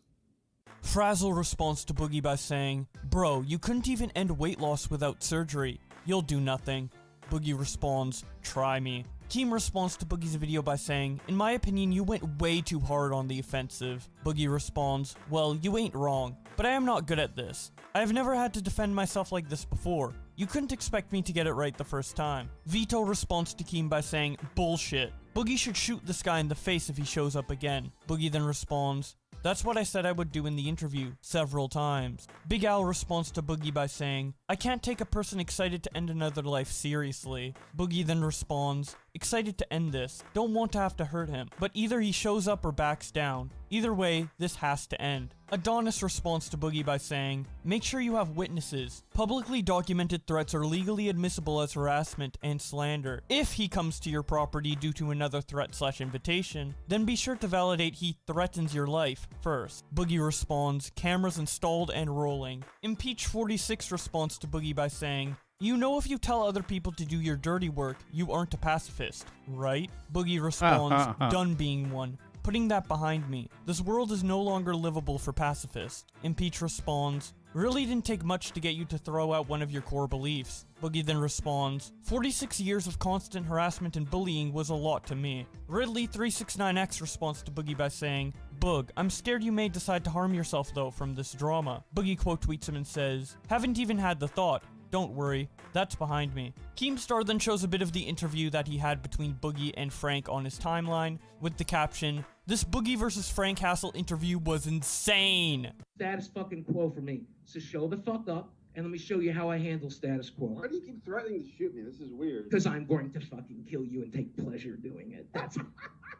Frazzle responds to Boogie by saying, Bro, you couldn't even end weight loss without surgery. You'll do nothing. Boogie responds, Try me. Keem responds to Boogie's video by saying, In my opinion, you went way too hard on the offensive. Boogie responds, Well, you ain't wrong, but I am not good at this. I have never had to defend myself like this before. You couldn't expect me to get it right the first time. Vito responds to Keem by saying, Bullshit. Boogie should shoot this guy in the face if he shows up again. Boogie then responds, That's what I said I would do in the interview, several times. Big Al responds to Boogie by saying, I can't take a person excited to end another life seriously. Boogie then responds, Excited to end this, don't want to have to hurt him, but either he shows up or backs down. Either way, this has to end. Adonis responds to Boogie by saying, Make sure you have witnesses. Publicly documented threats are legally admissible as harassment and slander. If he comes to your property due to another threat/invitation, then be sure to validate he threatens your life first. Boogie responds, Cameras installed and rolling. Impeach 46 responds to Boogie by saying, You know if you tell other people to do your dirty work, you aren't a pacifist, right? Boogie responds, Done being one. Putting that behind me. This world is no longer livable for pacifists. Impeach responds, Really didn't take much to get you to throw out one of your core beliefs. Boogie then responds, 46 years of constant harassment and bullying was a lot to me. Ridley369X responds to Boogie by saying, Boog, I'm scared you may decide to harm yourself though from this drama. Boogie quote tweets him and says, Haven't even had the thought. Don't worry, that's behind me. Keemstar then shows a bit of the interview that he had between Boogie and Frank on his timeline, with the caption, This Boogie versus Frank Hassel interview was insane. Status fucking quo for me. So show the fuck up, and let me show you how I handle status quo. Why do you keep threatening to shoot me? This is weird. Because I'm going to fucking kill you and take pleasure doing it. That's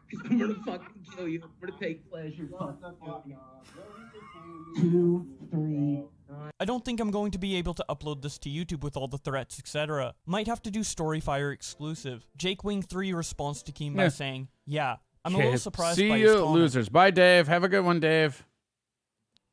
because I'm gonna fucking kill you. I'm gonna take pleasure. 2, 3. I don't think I'm going to be able to upload this to YouTube with all the threats, etc. Might have to do Storyfire exclusive. Jake Wing 3 responds to Keem by saying, Yeah, I'm a little surprised by his comment. Losers. Bye, Dave. Have a good one, Dave.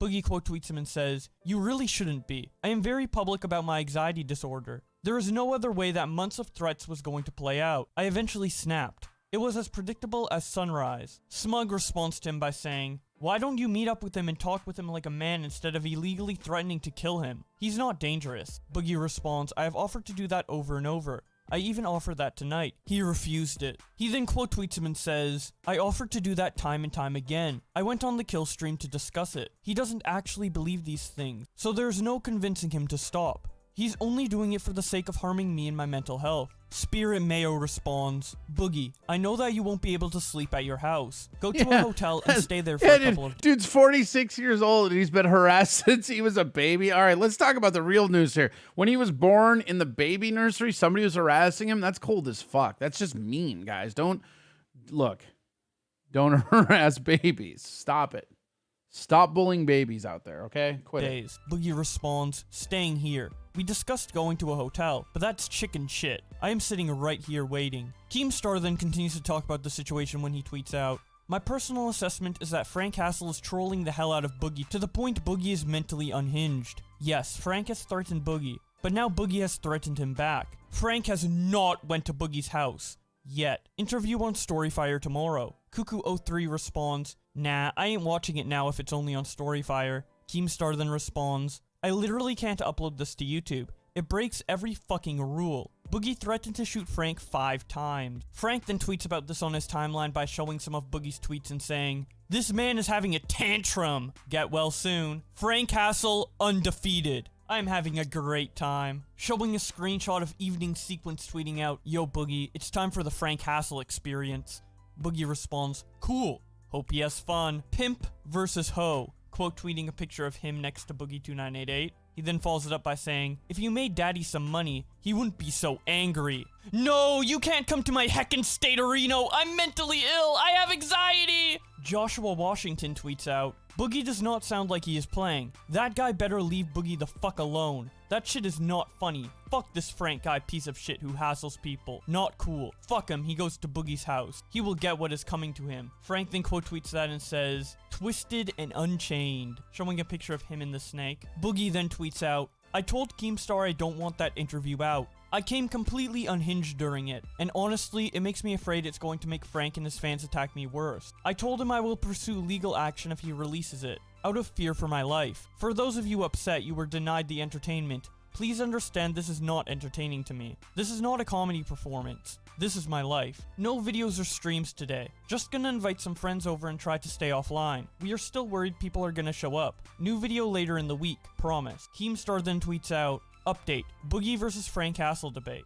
Boogie quote tweets him and says, You really shouldn't be. I am very public about my anxiety disorder. There is no other way that months of threats was going to play out. I eventually snapped. It was as predictable as sunrise. Smug responds to him by saying, Why don't you meet up with him and talk with him like a man instead of illegally threatening to kill him? He's not dangerous. Boogie responds, I have offered to do that over and over. I even offered that tonight. He refused it. He then quote tweets him and says, I offered to do that time and time again. I went on the kill stream to discuss it. He doesn't actually believe these things, so there's no convincing him to stop. He's only doing it for the sake of harming me and my mental health. Spirit Mayo responds, Boogie, I know that you won't be able to sleep at your house. Go to a hotel and stay there for a couple of days. Dude's 46 years old and he's been harassed since he was a baby. All right, let's talk about the real news here. When he was born in the baby nursery, somebody was harassing him. That's cold as fuck. That's just mean, guys. Don't harass babies. Stop it. Stop bullying babies out there, okay? Quit it. Boogie responds, staying here. We discussed going to a hotel, but that's chicken shit. I am sitting right here waiting. Keemstar then continues to talk about the situation when he tweets out, my personal assessment is that Frank Castle is trolling the hell out of Boogie to the point Boogie is mentally unhinged. Yes, Frank has threatened Boogie, but now Boogie has threatened him back. Frank has not went to Boogie's house. Yet. Interview on Storyfire tomorrow. Cuckoo03 responds, nah, I ain't watching it now if it's only on Storyfire. Keemstar then responds, I literally can't upload this to YouTube. It breaks every fucking rule. Boogie threatened to shoot Frank 5 times. Frank then tweets about this on his timeline by showing some of Boogie's tweets and saying, this man is having a tantrum. Get well soon. Frank Castle undefeated. I'm having a great time. Showing a screenshot of Evening Sequence tweeting out, yo Boogie, it's time for the Frank Castle experience. Boogie responds, cool. Hope he has fun. Pimp versus Ho. Quote tweeting a picture of him next to Boogie2988. He then follows it up by saying, if you made Daddy some money, he wouldn't be so angry. No, you can't come to my heckin' state Reno. I'm mentally ill. I have anxiety. Joshua Washington tweets out, Boogie does not sound like he is playing. That guy better leave Boogie the fuck alone. That shit is not funny. Fuck this Frank guy piece of shit who hassles people. Not cool. Fuck him, he goes to Boogie's house. He will get what is coming to him. Frank then quote tweets that and says, twisted and unchained, showing a picture of him and the snake. Boogie then tweets out, I told Keemstar I don't want that interview out. I came completely unhinged during it, and honestly, it makes me afraid it's going to make Frank and his fans attack me worse. I told him I will pursue legal action if he releases it, out of fear for my life. For those of you upset you were denied the entertainment, please understand this is not entertaining to me. This is not a comedy performance. This is my life. No videos or streams today. Just gonna invite some friends over and try to stay offline. We are still worried people are gonna show up. New video later in the week, promise. Keemstar then tweets out, update, Boogie versus Frank Castle debate.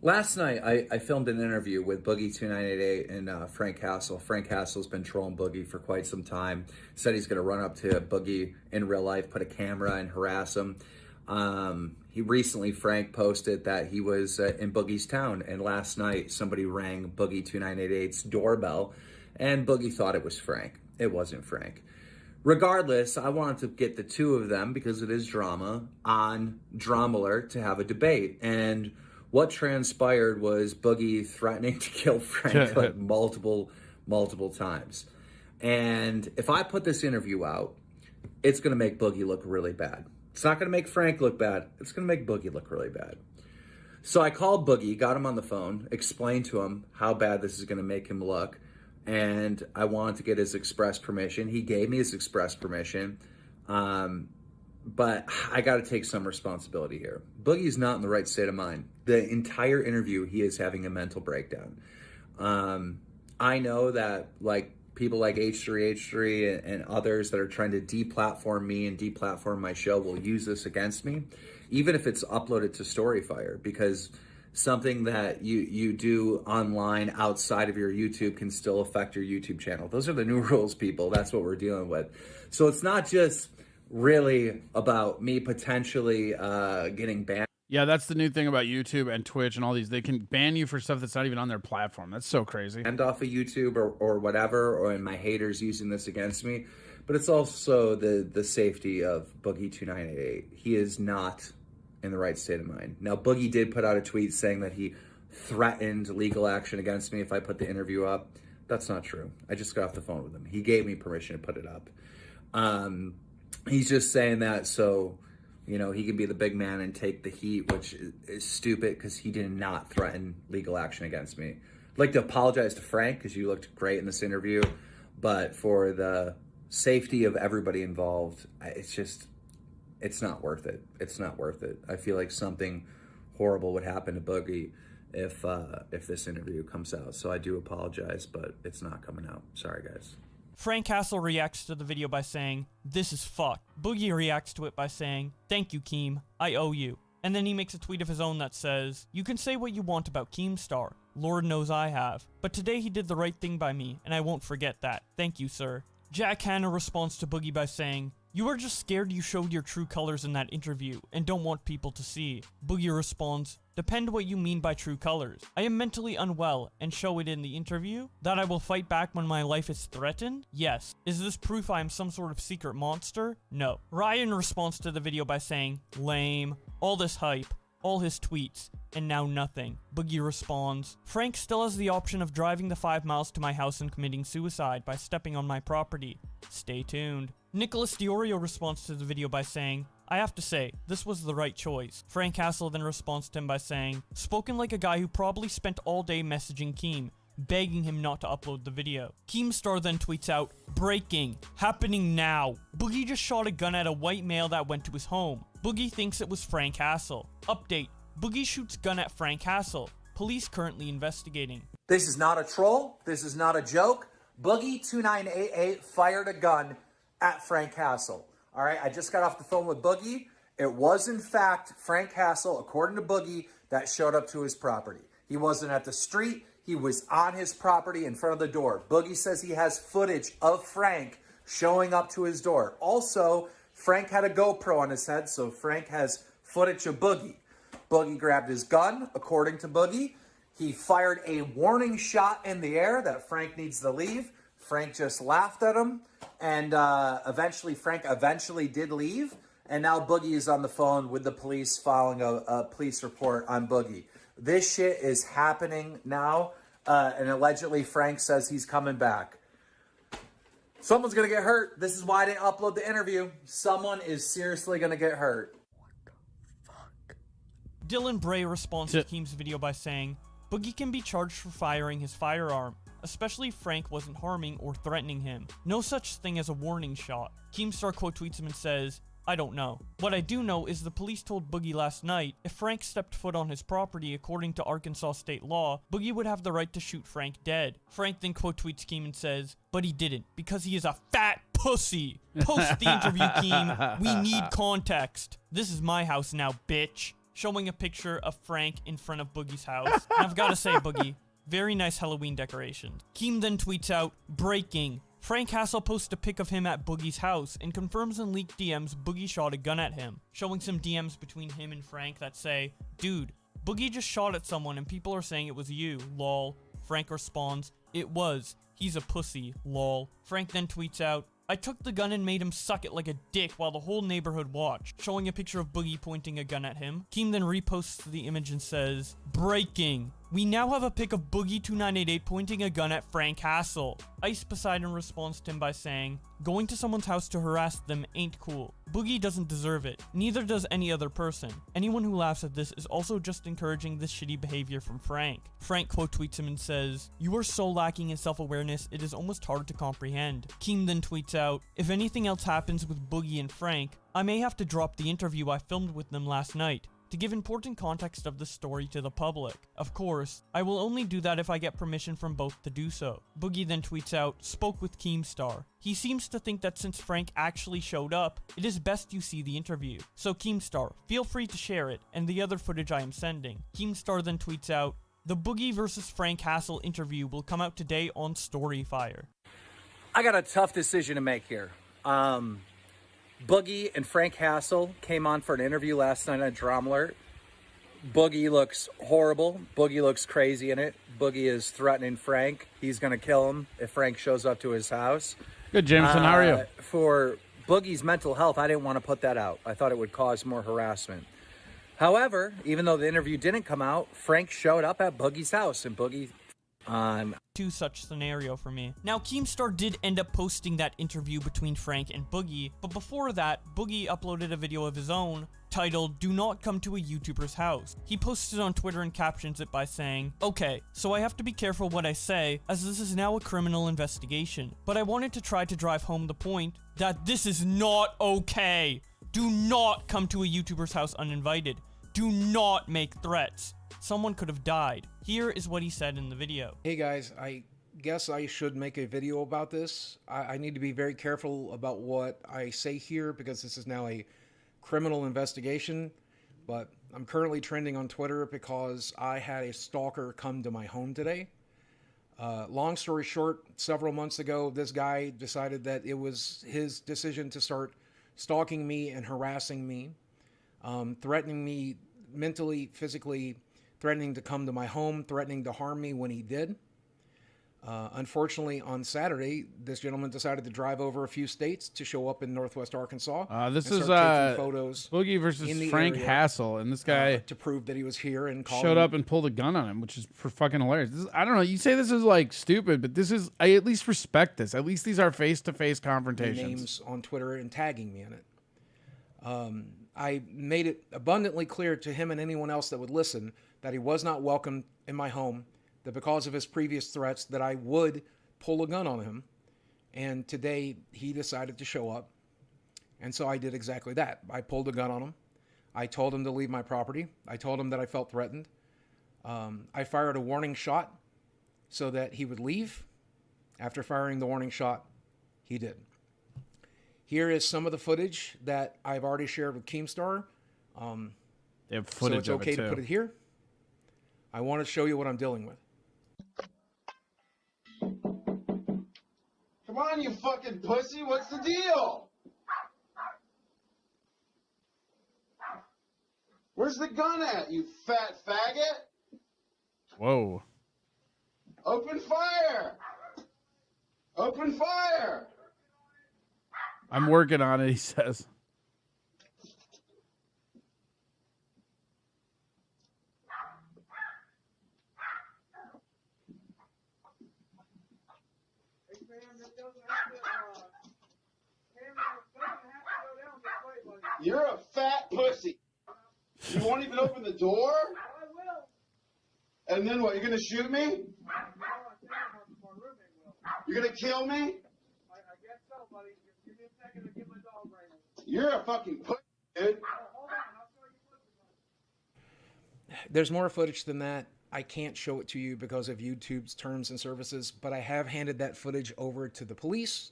Last night, I filmed an interview with Boogie2988 and Frank Castle. Frank Castle's been trolling Boogie for quite some time. Said he's going to run up to Boogie in real life, put a camera and harass him. Frank posted that he was in Boogie's town, and last night somebody rang Boogie2988's doorbell, and Boogie thought it was Frank. It wasn't Frank. Regardless, I wanted to get the two of them, because it is drama, on Drama Alert to have a debate. And what transpired was Boogie threatening to kill Frank like multiple times. And if I put this interview out, it's going to make Boogie look really bad. It's not going to make Frank look bad. It's going to make Boogie look really bad. So I called Boogie, got him on the phone, explained to him how bad this is going to make him look. And I wanted to get his express permission. He gave me his express permission. But I got to take some responsibility here. Boogie's not in the right state of mind. The entire interview, he is having a mental breakdown. I know that like people like H3H3 and others that are trying to deplatform me and deplatform my show will use this against me, even if it's uploaded to Storyfire, because something that you do online outside of your YouTube can still affect your YouTube channel. Those are the new rules, people. That's what we're dealing with. So it's not just really about me potentially getting banned. Yeah, that's the new thing about YouTube and Twitch and all these. They can ban you for stuff that's not even on their platform. That's so crazy. And off of YouTube or whatever, or my haters using this against me. But it's also the safety of Boogie2988. He is not in the right state of mind. Now, Boogie did put out a tweet saying that he threatened legal action against me if I put the interview up. That's not true. I just got off the phone with him. He gave me permission to put it up. He's just saying that so, you know, he can be the big man and take the heat, which is stupid because he did not threaten legal action against me. I'd like to apologize to Frank because you looked great in this interview, but for the safety of everybody involved, it's not worth it. It's not worth it. I feel like something horrible would happen to Boogie if this interview comes out. So I do apologize, but it's not coming out. Sorry, guys. Frank Castle reacts to the video by saying, "This is fucked." Boogie reacts to it by saying, "Thank you, Keem. I owe you." And then he makes a tweet of his own that says, "You can say what you want about Keemstar. Lord knows I have. But today he did the right thing by me, and I won't forget that. Thank you, sir." Jack Hanna responds to Boogie by saying, "You were just scared you showed your true colors in that interview and don't want people to see." Boogie responds, "Depend what you mean by true colors. I am mentally unwell and show it in the interview. That I will fight back when my life is threatened? Yes. Is this proof I am some sort of secret monster? No." Ryan responds to the video by saying, "Lame. All this hype. All his tweets. And now nothing." Boogie responds, "Frank still has the option of driving the 5 miles to my house and committing suicide by stepping on my property. Stay tuned." Nicholas Diorio responds to the video by saying, "I have to say, this was the right choice." Frank Castle then responds to him by saying, "Spoken like a guy who probably spent all day messaging Keem, begging him not to upload the video." Keemstar then tweets out, "Breaking. Happening now. Boogie just shot a gun at a white male that went to his home. Boogie thinks it was Frank Castle. Update. Boogie shoots gun at Frank Castle. Police currently investigating." This is not a troll. This is not a joke. Boogie2988 fired a gun at Frank Castle. All right, I just got off the phone with Boogie. It was, in fact, Frank Castle, according to Boogie, that showed up to his property. He wasn't at the street. He was on his property in front of the door. Boogie says he has footage of Frank showing up to his door. Also, Frank had a GoPro on his head, so Frank has footage of Boogie. Boogie grabbed his gun, according to Boogie. He fired a warning shot in the air that Frank needs to leave. Frank just laughed at him, and Frank eventually did leave, and now Boogie is on the phone with the police filing a police report on Boogie. This shit is happening now, and allegedly Frank says he's coming back. Someone's going to get hurt. This is why I didn't upload the interview. Someone is seriously going to get hurt. Dylan Bray responds to Keem's video by saying, "Boogie can be charged for firing his firearm, especially if Frank wasn't harming or threatening him. No such thing as a warning shot." Keemstar quote tweets him and says, "I don't know. What I do know is the police told Boogie last night if Frank stepped foot on his property according to Arkansas state law, Boogie would have the right to shoot Frank dead." Frank then quote tweets Keem and says, "But he didn't because he is a fat pussy. Post the interview, Keem. We need context. This is my house now, bitch." Showing a picture of Frank in front of Boogie's house. And I've got to say, Boogie, very nice Halloween decorations. Keem then tweets out, "Breaking. Frank Castle posts a pic of him at Boogie's house and confirms in leaked DMs Boogie shot a gun at him." Showing some DMs between him and Frank that say, "Dude, Boogie just shot at someone and people are saying it was you, lol." Frank responds, "It was. He's a pussy, lol." Frank then tweets out, "I took the gun and made him suck it like a dick while the whole neighborhood watched." Showing a picture of Boogie pointing a gun at him. Keem then reposts the image and says, "Breaking. We now have a pic of Boogie2988 pointing a gun at Frank Castle." Ice Poseidon responds to him by saying, "Going to someone's house to harass them ain't cool. Boogie doesn't deserve it. Neither does any other person. Anyone who laughs at this is also just encouraging this shitty behavior from Frank." Frank quote tweets him and says, "You are so lacking in self-awareness, it is almost hard to comprehend." Keem then tweets out, "If anything else happens with Boogie and Frank, I may have to drop the interview I filmed with them last night to give important context of the story to the public. Of course, I will only do that if I get permission from both to do so." Boogie then tweets out, "Spoke with Keemstar. He seems to think that since Frank actually showed up, it is best you see the interview. So Keemstar, feel free to share it and the other footage I am sending." Keemstar then tweets out, "The Boogie versus Frank Castle interview will come out today on Storyfire." I got a tough decision to make here. Boogie and Frank Castle came on for an interview last night on Drama Alert. Boogie looks horrible. Boogie looks crazy in it. Boogie is threatening Frank. He's going to kill him if Frank shows up to his house. Good, Jameson. How are you? For Boogie's mental health, I didn't want to put that out. I thought it would cause more harassment. However, even though the interview didn't come out, Frank showed up at Boogie's house, and Boogie... to such scenario for me. Now, Keemstar did end up posting that interview between Frank and Boogie, but before that, Boogie uploaded a video of his own titled, "Do not come to a YouTuber's house." He posted on Twitter and captions it by saying, "Okay, so I have to be careful what I say, as this is now a criminal investigation, but I wanted to try to drive home the point that this is not okay. Do not come to a YouTuber's house uninvited. Do not make threats. Someone could have died." Here is what he said in the video. Hey guys, I guess I should make a video about this. I need to be very careful about what I say here because this is now a criminal investigation, but I'm currently trending on Twitter because I had a stalker come to my home today. Long story short, several months ago, this guy decided that it was his decision to start stalking me and harassing me, threatening me mentally, physically, threatening to come to my home, threatening to harm me when he did. Unfortunately, on Saturday, this gentleman decided to drive over a few states to show up in Northwest Arkansas. This and is start taking photos Boogie versus in Frank area, Hassel, and this guy to prove that he was here and showed up and pulled a gun on him, which is fucking hilarious. I don't know. You say this is like stupid, but this is, I at least respect this. At least these are face-to-face confrontations. Names on Twitter and tagging me in it. I made it abundantly clear to him and anyone else that would listen that he was not welcome in my home, that because of his previous threats that I would pull a gun on him. And today he decided to show up. And so I did exactly that. I pulled a gun on him. I told him to leave my property. I told him that I felt threatened. I fired a warning shot so that he would leave. After firing the warning shot, he did. Here is some of the footage that I've already shared with Keemstar. They have footage so it's okay of it to too. put it here. I want to show you what I'm dealing with. Come on, you fucking pussy. What's the deal? Where's the gun at, you fat faggot? Whoa. Open fire! Open fire! I'm working on it, he says. You're a fat pussy. You won't even open the door? I will. And then what, you're going to shoot me? You're going to kill me? I guess so, buddy. Give me a second to get my dog right now. You're a fucking pussy, dude. There's more footage than that. I can't show it to you because of YouTube's terms and services, but I have handed that footage over to the police,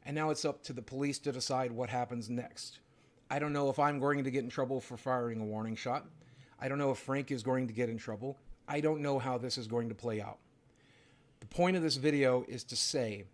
and now it's up to the police to decide what happens next. I don't know if I'm going to get in trouble for firing a warning shot. I don't know if Frank is going to get in trouble. I don't know how this is going to play out. The point of this video is to say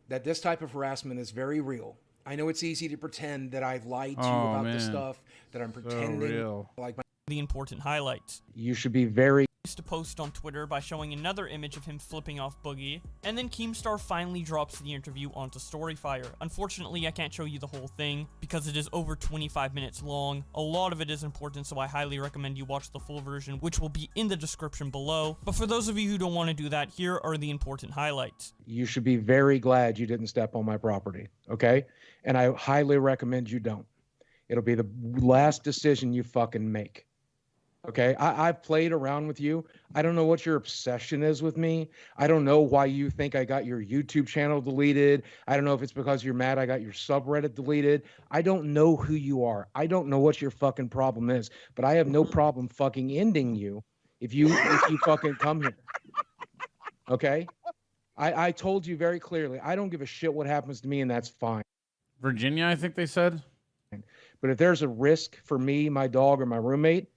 that this type of harassment is very real. I know it's easy to pretend that I've lied to you about this stuff, that I'm pretending like my... The important highlights. You should be very... Used to post on Twitter by showing another image of him flipping off Boogie, and then Keemstar finally drops the interview onto Storyfire. Unfortunately, I can't show you the whole thing because it is over 25 minutes long. A lot of it is important, so I highly recommend you watch the full version, which will be in the description below. But for those of you who don't want to do that, here are the important highlights. You should be very glad you didn't step on my property, okay? And I highly recommend you don't. It'll be the last decision you fucking make. Okay, I've played around with you. I don't know what your obsession is with me. I don't know why you think I got your YouTube channel deleted. I don't know if it's because you're mad I got your subreddit deleted. I don't know who you are. I don't know what your fucking problem is. But I have no problem fucking ending you if you fucking come here. Okay? I told you very clearly, I don't give a shit what happens to me, and that's fine. Virginia, I think they said. But if there's a risk for me, my dog, or my roommate,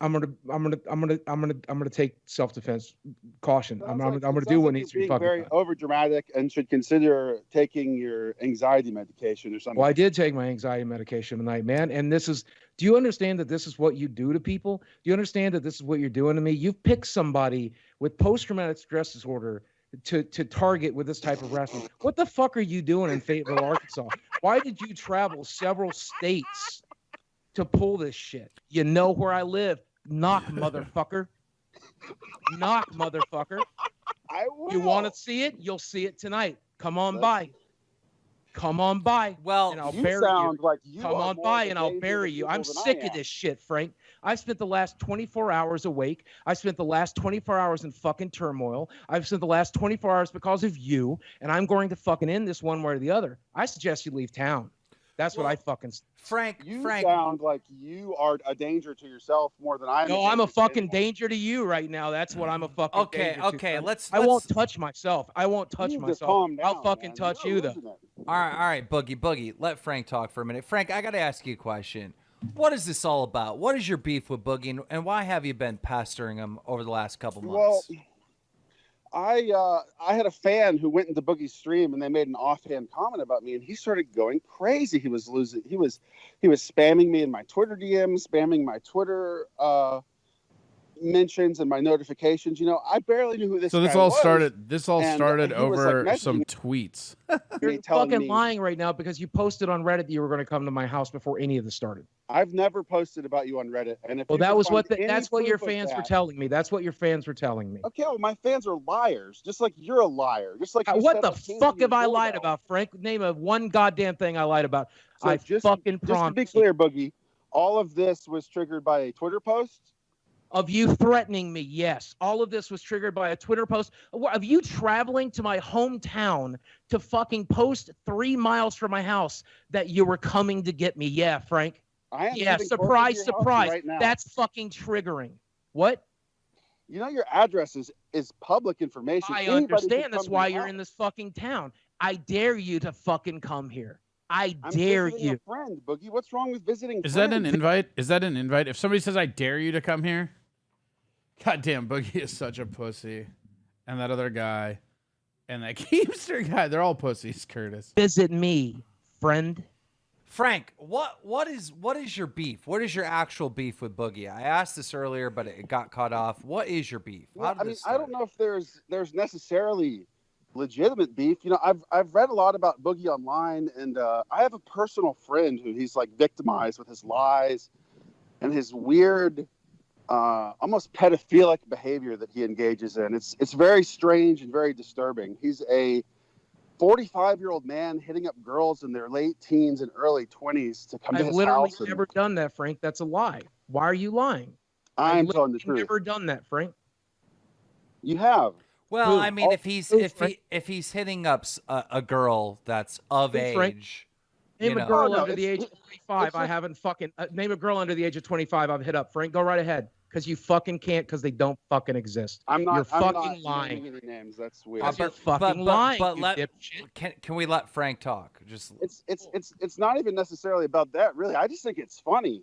I'm gonna take self-defense caution. I'm gonna do what needs to be fucking very over dramatic and should consider taking your anxiety medication or something. Well, I did take my anxiety medication tonight, man. And this is, do you understand that this is what you do to people? Do you understand that this is what you're doing to me? You've picked somebody with post-traumatic stress disorder to target with this type of harassment. What the fuck are you doing in Fayetteville, Arkansas? Why did you travel several states to pull this shit? You know where I live. Knock, motherfucker. Knock, motherfucker. I will. You want to see it? You'll see it tonight. Come on by. Come on by. Well, and I'll you bury sound you. like you Come are on more by of a and I'll danger bury to you. people I'm than I sick of am. this shit, Frank. I spent the last 24 hours awake. I spent the last 24 hours in fucking turmoil. I've spent the last 24 hours because of you, and I'm going to fucking end this one way or the other. I suggest you leave town. That's what I fucking. Frank, you sound like you are a danger to yourself more than I am. No, I'm a fucking danger to you right now. That's what I'm a fucking danger to. Okay, let's. I won't touch myself. I won't touch Just myself. calm down, I'll fucking man. touch You're you though. losing it. All right, Boogie. Let Frank talk for a minute. Frank, I got to ask you a question. What is this all about? What is your beef with Boogie, and why have you been pestering him over the last couple months? Well, I had a fan who went into Boogie's stream and they made an offhand comment about me, and he started going crazy. He was spamming me in my Twitter DMs, spamming my Twitter mentions and my notifications. You know, I barely knew who this. So this guy all was, started. This all and started he was, like, over messaging some tweets. You're fucking lying right now because you posted on Reddit that you were going to come to my house before any of this started. I've never posted about you on Reddit, and if Well, you that could was find what any that's what your proof of fans were that- telling me. That's what your fans were telling me. Okay, well, my fans are liars, just like you're a liar. Just like you What said the I came to fuck your have I doorbell. lied about, Frank? Name of one goddamn thing I lied about. So I fucking just promise. to be clear, Boogie, all of this was triggered by a Twitter post. Of you threatening me, yes. All of this was triggered by a Twitter post. Of you traveling to my hometown to fucking post 3 miles from my house that you were coming to get me. Yeah, Frank. I am Yeah, living close to surprise, your house surprise. right now. That's fucking triggering. What? You know your address is public information. I Anybody could understand. That's come to why your you're house. in this fucking town. I dare you to fucking come here. I I'm dare visiting you. a friend, Boogie. What's wrong with visiting? Is that an friends? invite? Is that an invite? If somebody says I dare you to come here, goddamn, Boogie is such a pussy, and that other guy, and that Keemster guy—they're all pussies. Curtis, visit me, friend. Frank, what is your beef? What is your actual beef with Boogie? I asked this earlier, but it got cut off. What is your beef? Well, I mean, I don't know if there's necessarily legitimate beef. You know, I've read a lot about Boogie online, and I have a personal friend who he's like victimized with his lies and his weird, almost pedophilic behavior that he engages in. It's very strange and very disturbing. He's a 45-year-old man hitting up girls in their late teens and early 20s to come to I've his literally house. And never done that, Frank. That's a lie. Why are you lying? I'm I've telling the literally truth. never done that, Frank. You have. Well, Who? I mean, Oh, if he's who, Frank? if he's hitting up a girl that's of Who, Frank? age, Name you a know. girl Oh, no, under the age of 25. it's I like- haven't fucking name a girl under the age of 25. I've hit up. Frank, go right ahead, because you fucking can't, because they don't fucking exist. I'm not. You're I'm fucking not lying. naming any names. That's weird. You're fucking lying. But you let dipshit. can we let Frank talk? Just It's not even necessarily about that, really. I just think it's funny.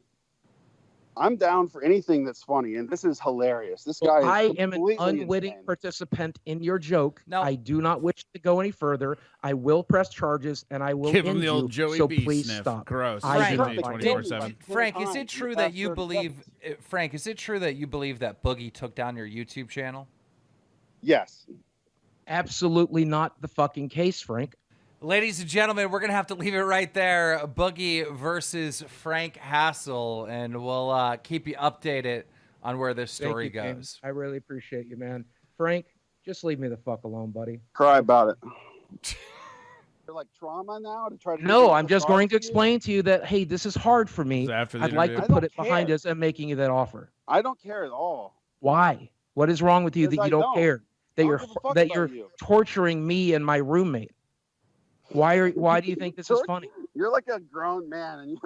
I'm down for anything that's funny, and this is hilarious. This guy is I am an completely unwitting insane. participant in your joke. No. I do not wish to go any further. I will press charges, and I will give him end the old you, Joey so B please sniff. stop. Gross. I do not Frank, like 24/7. Frank, is it times true in the that past you 30 believe? Frank, is it true that you believe that Boogie took down your YouTube channel? Yes. Absolutely not the fucking case, Frank. Ladies and gentlemen, we're going to have to leave it right there. Boogie versus Frank Hassel, and we'll keep you updated on where this Thank story you, King. goes. I really appreciate you, man. Frank, just leave me the fuck alone, buddy. Cry about it. You're like trauma now to try to. No, I'm just going to explain to you that, hey, this is hard for me. After the I'd like to interview. put it I don't behind care. us and making you that offer. I don't care at all. Why? What is wrong with you Because that I you don't don't. care? That I don't you're give a fuck that about you're you. torturing me and my roommate. Why do you think this is funny? You're like a grown man, and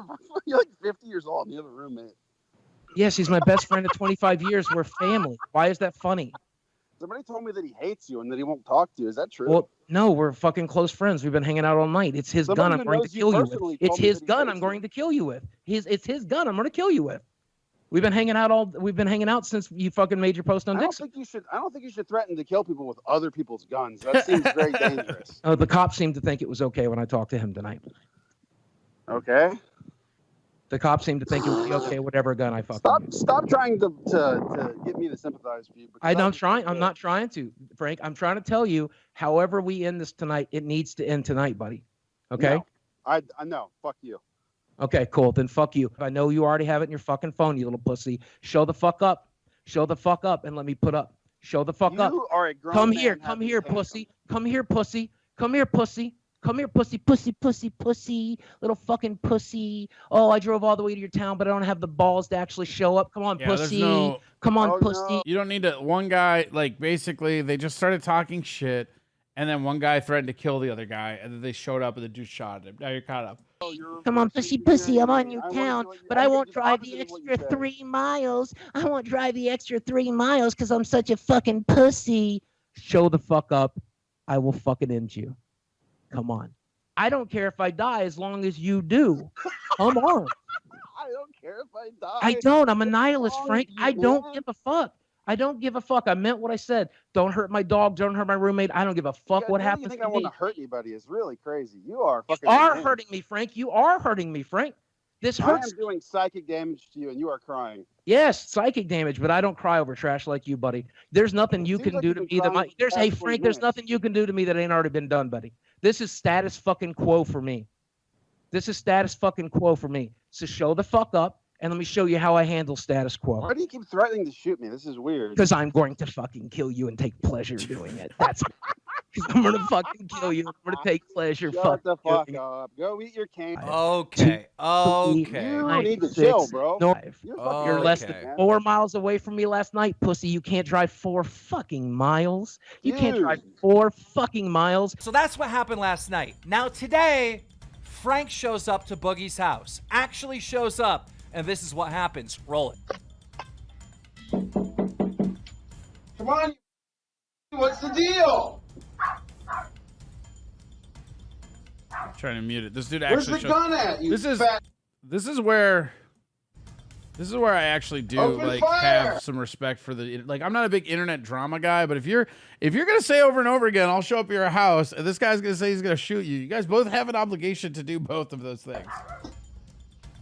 you're like 50 years old, and you have a roommate. Yes, he's my best friend of 25 years. We're family. Why is that funny? Somebody told me that he hates you and that he won't talk to you. Is that true? Well, no, we're fucking close friends. We've been hanging out all night. It's his Somebody gun I'm who going to knows you kill you with. personally It's told me his that he gun hates I'm you. going to kill you with. It's his gun I'm going to kill you with. We've been hanging out since you fucking made your post on I don't Dixon. think you should. I don't think you should threaten to kill people with other people's guns. That seems very dangerous. The cops seemed to think it was okay when I talked to him tonight. Okay. The cops seemed to think it would be okay, whatever gun I fucking use. Stop trying to get me to sympathize with you. because I'm that's- trying. I'm not trying to, Frank. I'm trying to tell you, however we end this tonight, it needs to end tonight, buddy. Okay? No, I know. Fuck you. Okay, cool. Then fuck you. I know you already have it in your fucking phone, you little pussy. Show the fuck up. Show the fuck up and let me put up. Show the fuck up. You are a grown Come man here. Come having here, tantrums. pussy. Come here, pussy. Come here, pussy. Come here, pussy, pussy, pussy, pussy, little fucking pussy. Oh, I drove all the way to your town, but I don't have the balls to actually show up. Come on, Yeah, there's pussy. no. Come on, pussy. You don't need to. One guy, like, basically, they just started talking shit, and then one guy threatened to kill the other guy, and then they showed up and the dude shot him. Now you're caught up. Come on, pussy, pussy. I'm on your town, but I won't drive the extra 3 miles. I won't drive the extra 3 miles because I'm such a fucking pussy. Show the fuck up. I will fucking end you. Come on. I don't care if I die as long as you do. Come on. I don't care if I die. I don't. I'm a nihilist, Frank. you, I don't man. give a fuck. I don't give a fuck. I meant what I said. Don't hurt my dog. Don't hurt my roommate. I don't give a fuck what happens You think to I want me. to hurt anybody? It's really crazy. You are fucking. You are insane. hurting me, Frank. You are hurting me, Frank. This hurts. I am doing psychic damage to you, and you are crying. Yes, psychic damage, but I don't cry over trash like you, buddy. There's nothing you can do to me that might. There's hey Frank. There's nothing you can do to me that ain't already been done, buddy. This is status fucking quo for me. This is status fucking quo for me. So show the fuck up, and let me show you how I handle status quo. Why do you keep threatening to shoot me? This is weird. Because I'm going to fucking kill you and take pleasure doing it. That's. I'm gonna fucking kill you. I'm gonna take pleasure. Shut the fuck up. Go eat your cane. Okay. You need to chill, bro. No, You're you're less than 4 miles away from me last night, pussy. You can't drive 4 fucking miles. You can't drive 4 fucking miles. So that's what happened last night. Now today, Frank shows up to Boogie's house. Actually shows up, and this is what happens. Roll it. Come on. What's the deal? I'm trying to mute it. This dude Where's actually. the gun at? You this is fat... this is where I actually do Open like fire! have some respect for the like. I'm not a big internet drama guy, but if you're gonna say over and over again, I'll show up at your house, and this guy's gonna say he's gonna shoot you. You guys both have an obligation to do both of those things.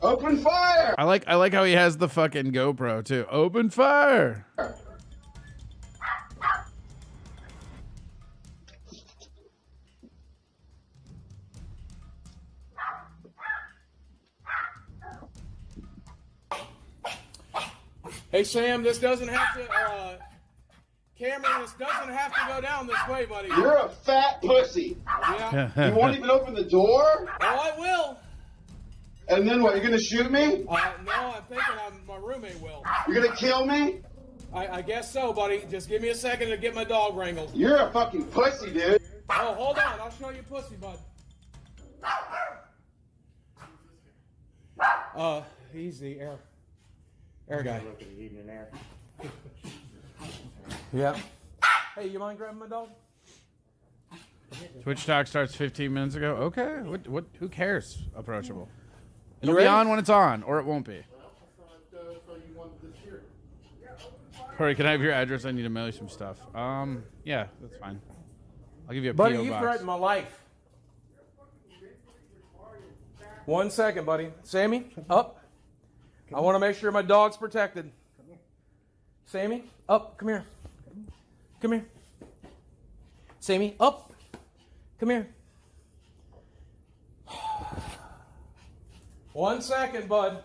Open fire! I like how he has the fucking GoPro too. Open fire. Hey, Sam, this doesn't have to, Cameron, this doesn't have to go down this way, buddy. You're a fat pussy. Yeah. You won't even open the door? Oh, I will. And then what, you're going to shoot me? No, I'm thinking my roommate will. You're going to kill me? I guess so, buddy. Just give me a second to get my dog wrangled. You're a fucking pussy, dude. Oh, hold on. I'll show you pussy, bud. He's the air guy. Look at the evening air. Yeah. Hey, you mind grabbing my dog? Twitch talk starts 15 minutes ago. Okay. What? Who cares? Approachable. You It'll be ready? on when it's on, or it won't be. Corey, can I have your address? I need to mail you some stuff. Yeah, that's fine. I'll give you a Buddy, PO you box. threatened my life. 1 second, buddy. Sammy, up. I want to make sure my dog's protected. Sammy, up. Come here. Come here. Sammy, up. Come here. 1 second, bud.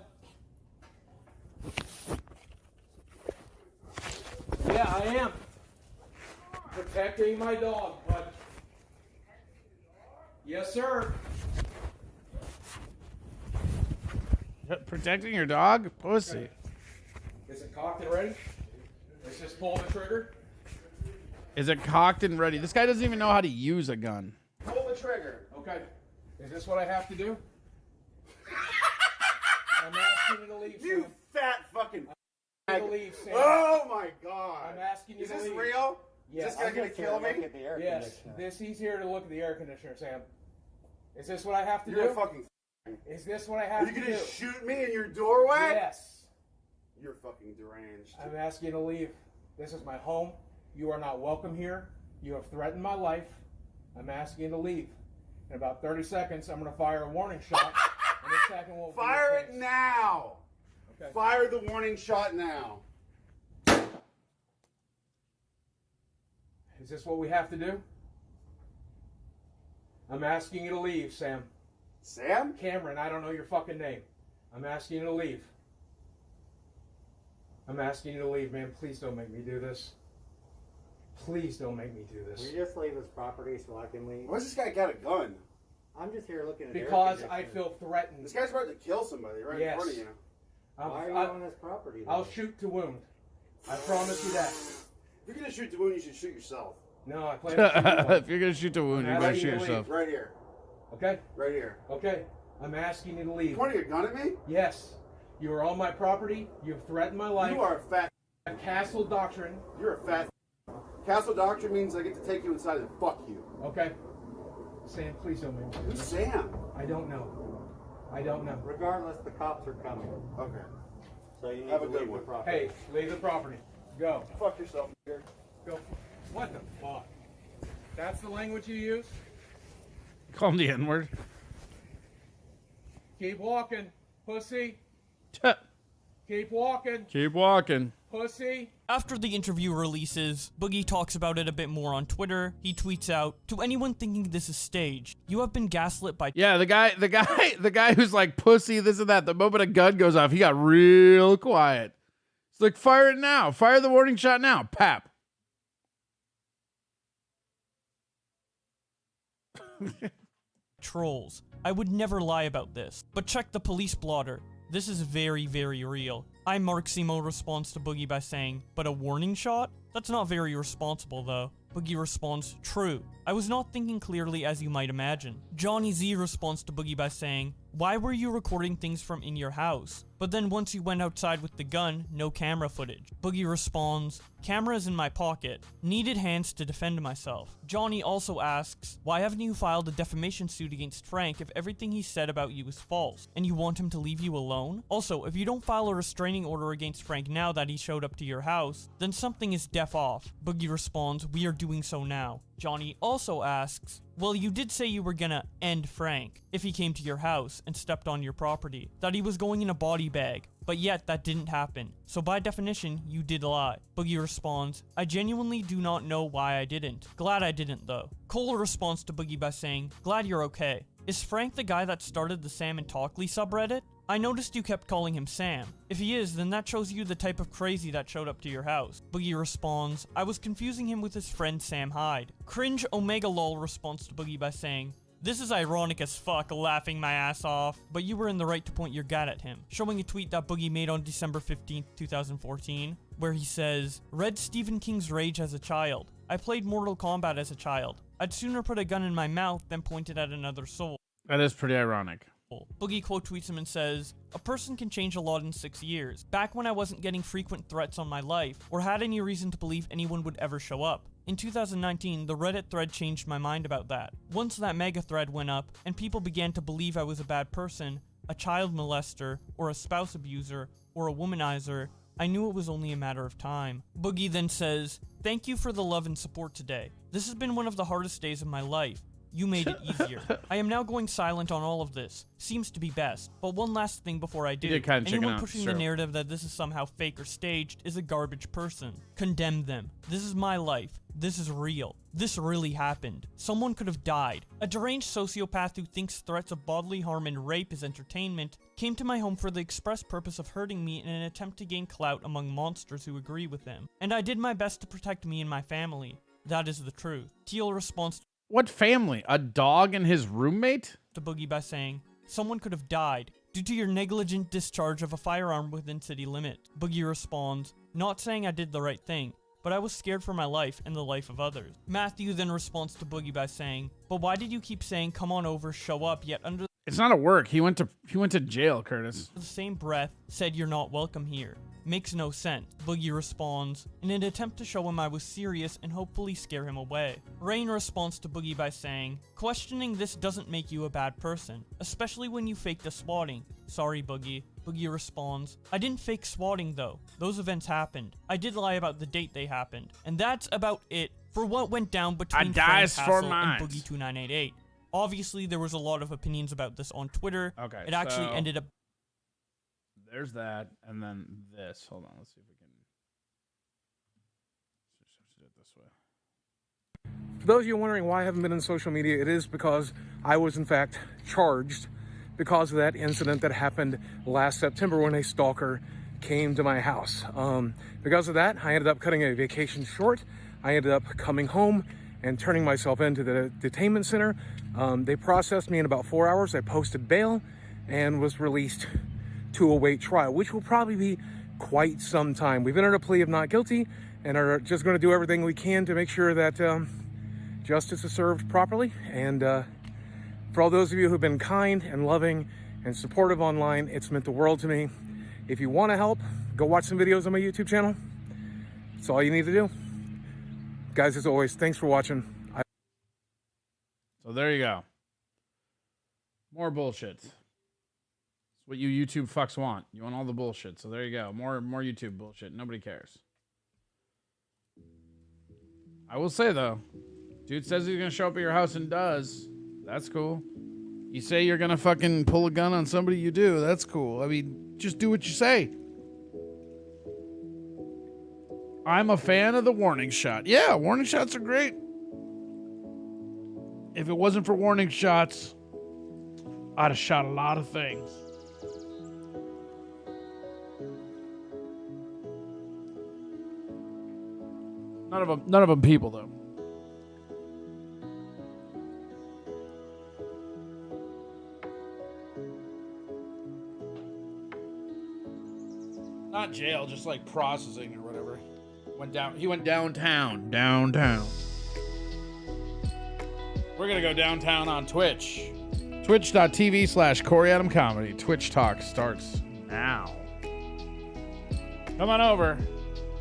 Yeah, I am. Protecting my dog, bud. Yes, sir. Protecting your dog? Pussy. Is it cocked and ready? Let's just pull the trigger. Is it cocked and ready? This guy doesn't even know how to use a gun. Pull the trigger. Okay. Is this what I have to do? I'm asking you to leave, You Sam. fat fucking... I'm asking you to leave, Sam. Oh my god. I'm asking you Is to this leave. real? Yes. Is this guy gonna kill me? Yes. He's here to look at the air conditioner, Sam. Is this what I have to You're do? a fucking... Is this what I have Are you to gonna do? shoot me in your doorway? Yes. You're fucking deranged. I'm asking you to leave. This is my home. You are not welcome here. You have threatened my life. I'm asking you to leave. In about 30 seconds, I'm going to fire a warning shot. And the second won't Fire it now! Okay. Fire the warning shot now. Is this what we have to do? I'm asking you to leave, Sam. Sam? Cameron, I don't know your fucking name. I'm asking you to leave. I'm asking you to leave, man. Please don't make me do this. Please don't make me do this. Will you just leave his property so I can leave? Why's this guy got a gun? I'm just here looking at Because I feel threatened. This guy's about to kill somebody right in front of you. Why are you on this property? Then? I'll shoot to wound. I promise you that. If you're gonna shoot to wound, you should shoot yourself. No, I plan to shoot you. If you're gonna shoot to wound, you're gonna shoot yourself. Right here. Okay? Right here. Okay. I'm asking you to leave. You pointing a gun at me? Yes. You are on my property. You've threatened my life. You are a fat. Castle doctrine. You're a fat. Castle doctrine means I get to take you inside and fuck you. Okay. Sam, please don't make me. Who's Sam? I don't know. I don't know. Regardless, the cops are coming. Okay. So you need Have to a good leave one. the property. Hey, leave the property. Go. Fuck yourself, nigger. Go. What the fuck? That's the language you use? Call him the N-word. Keep walking, pussy. Keep walking. Keep walking. Pussy. After the interview releases, Boogie talks about it a bit more on Twitter. He tweets out, "To anyone thinking this is staged, you have been gaslit by..." Yeah, the guy who's like pussy, this and that. The moment a gun goes off, he got real quiet. It's like, fire it now. Fire the warning shot now. Pap. Trolls. I would never lie about this, but check the police blotter. This is very, very real. Mark Simo responds to Boogie by saying, "But a warning shot? That's not very responsible though." Boogie responds, "True. I was not thinking clearly as you might imagine." Johnny Z responds to Boogie by saying, "Why were you recording things from in your house? But then once you went outside with the gun, no camera footage." Boogie responds, "Camera's in my pocket. Needed hands to defend myself." Johnny also asks, "Why haven't you filed a defamation suit against Frank if everything he said about you is false, and you want him to leave you alone? Also, if you don't file a restraining order against Frank now that he showed up to your house, then something is def off." Boogie responds, "We are doing so now." Johnny also asks, "Well, you did say you were gonna end Frank if he came to your house and stepped on your property, that he was going in a body bag, but yet that didn't happen. So by definition, you did lie." Boogie responds, "I genuinely do not know why I didn't. Glad I didn't though." Cole responds to Boogie by saying, "Glad you're okay. Is Frank the guy that started the Sam and Talkley subreddit? I noticed you kept calling him Sam. If he is, then that shows you the type of crazy that showed up to your house." Boogie responds, "I was confusing him with his friend Sam Hyde." Cringe Omega Lol responds to Boogie by saying, "This is ironic as fuck, laughing my ass off, but you were in the right to point your gun at him." Showing a tweet that Boogie made on December 15th, 2014, where he says, "Read Stephen King's Rage as a child. I played Mortal Kombat as a child. I'd sooner put a gun in my mouth than point it at another soul." That is pretty ironic. Boogie quote tweets him and says, "A person can change a lot in 6 years. Back when I wasn't getting frequent threats on my life, or had any reason to believe anyone would ever show up. In 2019, the Reddit thread changed my mind about that. Once that mega thread went up, and people began to believe I was a bad person, a child molester, or a spouse abuser, or a womanizer, I knew it was only a matter of time." Boogie then says, "Thank you for the love and support today. This has been one of the hardest days of my life. You made it easier. I am now going silent on all of this. Seems to be best. But one last thing before I do. Anyone pushing the narrative that this is somehow fake or staged is a garbage person. Condemn them. This is my life. This is real. This really happened. Someone could have died. A deranged sociopath who thinks threats of bodily harm and rape is entertainment came to my home for the express purpose of hurting me in an attempt to gain clout among monsters who agree with him. And I did my best to protect me and my family. That is the truth." Teal responds to What family? A dog and his roommate? To Boogie by saying, "Someone could have died due to your negligent discharge of a firearm within city limits." Boogie responds, "Not saying I did the right thing, but I was scared for my life and the life of others." Matthew then responds to Boogie by saying, "But why did you keep saying come on over, show up, yet under It's not a work. He went to jail, Curtis. the same breath said you're not welcome here? Makes no sense." Boogie responds, in an attempt to show him I was serious and hopefully scare him away. Rain responds to Boogie by saying, "Questioning this doesn't make you a bad person, especially when you faked a swatting. Sorry, Boogie." Boogie responds, "I didn't fake swatting though. Those events happened. I did lie about the date they happened. And that's about it for what went down between Frank Hassel and Boogie 2988. Obviously, there was a lot of opinions about this on Twitter. Okay, it actually ended up... There's that, and then this. Hold on, let's see if we can do it this way. For those of you wondering why I haven't been on social media, it is because I was in fact charged because of that incident that happened last September when a stalker came to my house. Because of that, I ended up cutting a vacation short. I ended up coming home and turning myself into the detainment center. They processed me in about 4 hours. I posted bail and was released to await trial, which will probably be quite some time. We've entered a plea of not guilty and are just going to do everything we can to make sure that justice is served properly. And for all those of you who've been kind and loving and supportive online, it's meant the world to me. If you want to help, go watch some videos on my YouTube channel. That's all you need to do. Guys, as always, thanks for watching. So there you go. More bullshit. It's what you YouTube fucks want. You want all the bullshit. So there you go. More YouTube bullshit. Nobody cares. I will say, though, dude says he's going to show up at your house and does. That's cool. You say you're going to fucking pull a gun on somebody, you do. That's cool. I mean, just do what you say. I'm a fan of the warning shot. Yeah, warning shots are great. If it wasn't for warning shots, I'd have shot a lot of things. None of them people, though. Not jail, just like processing or whatever. He went downtown. We're gonna go downtown on Twitch. Twitch.tv/CoreyAdamComedy. Twitch Talk starts now. Come on over.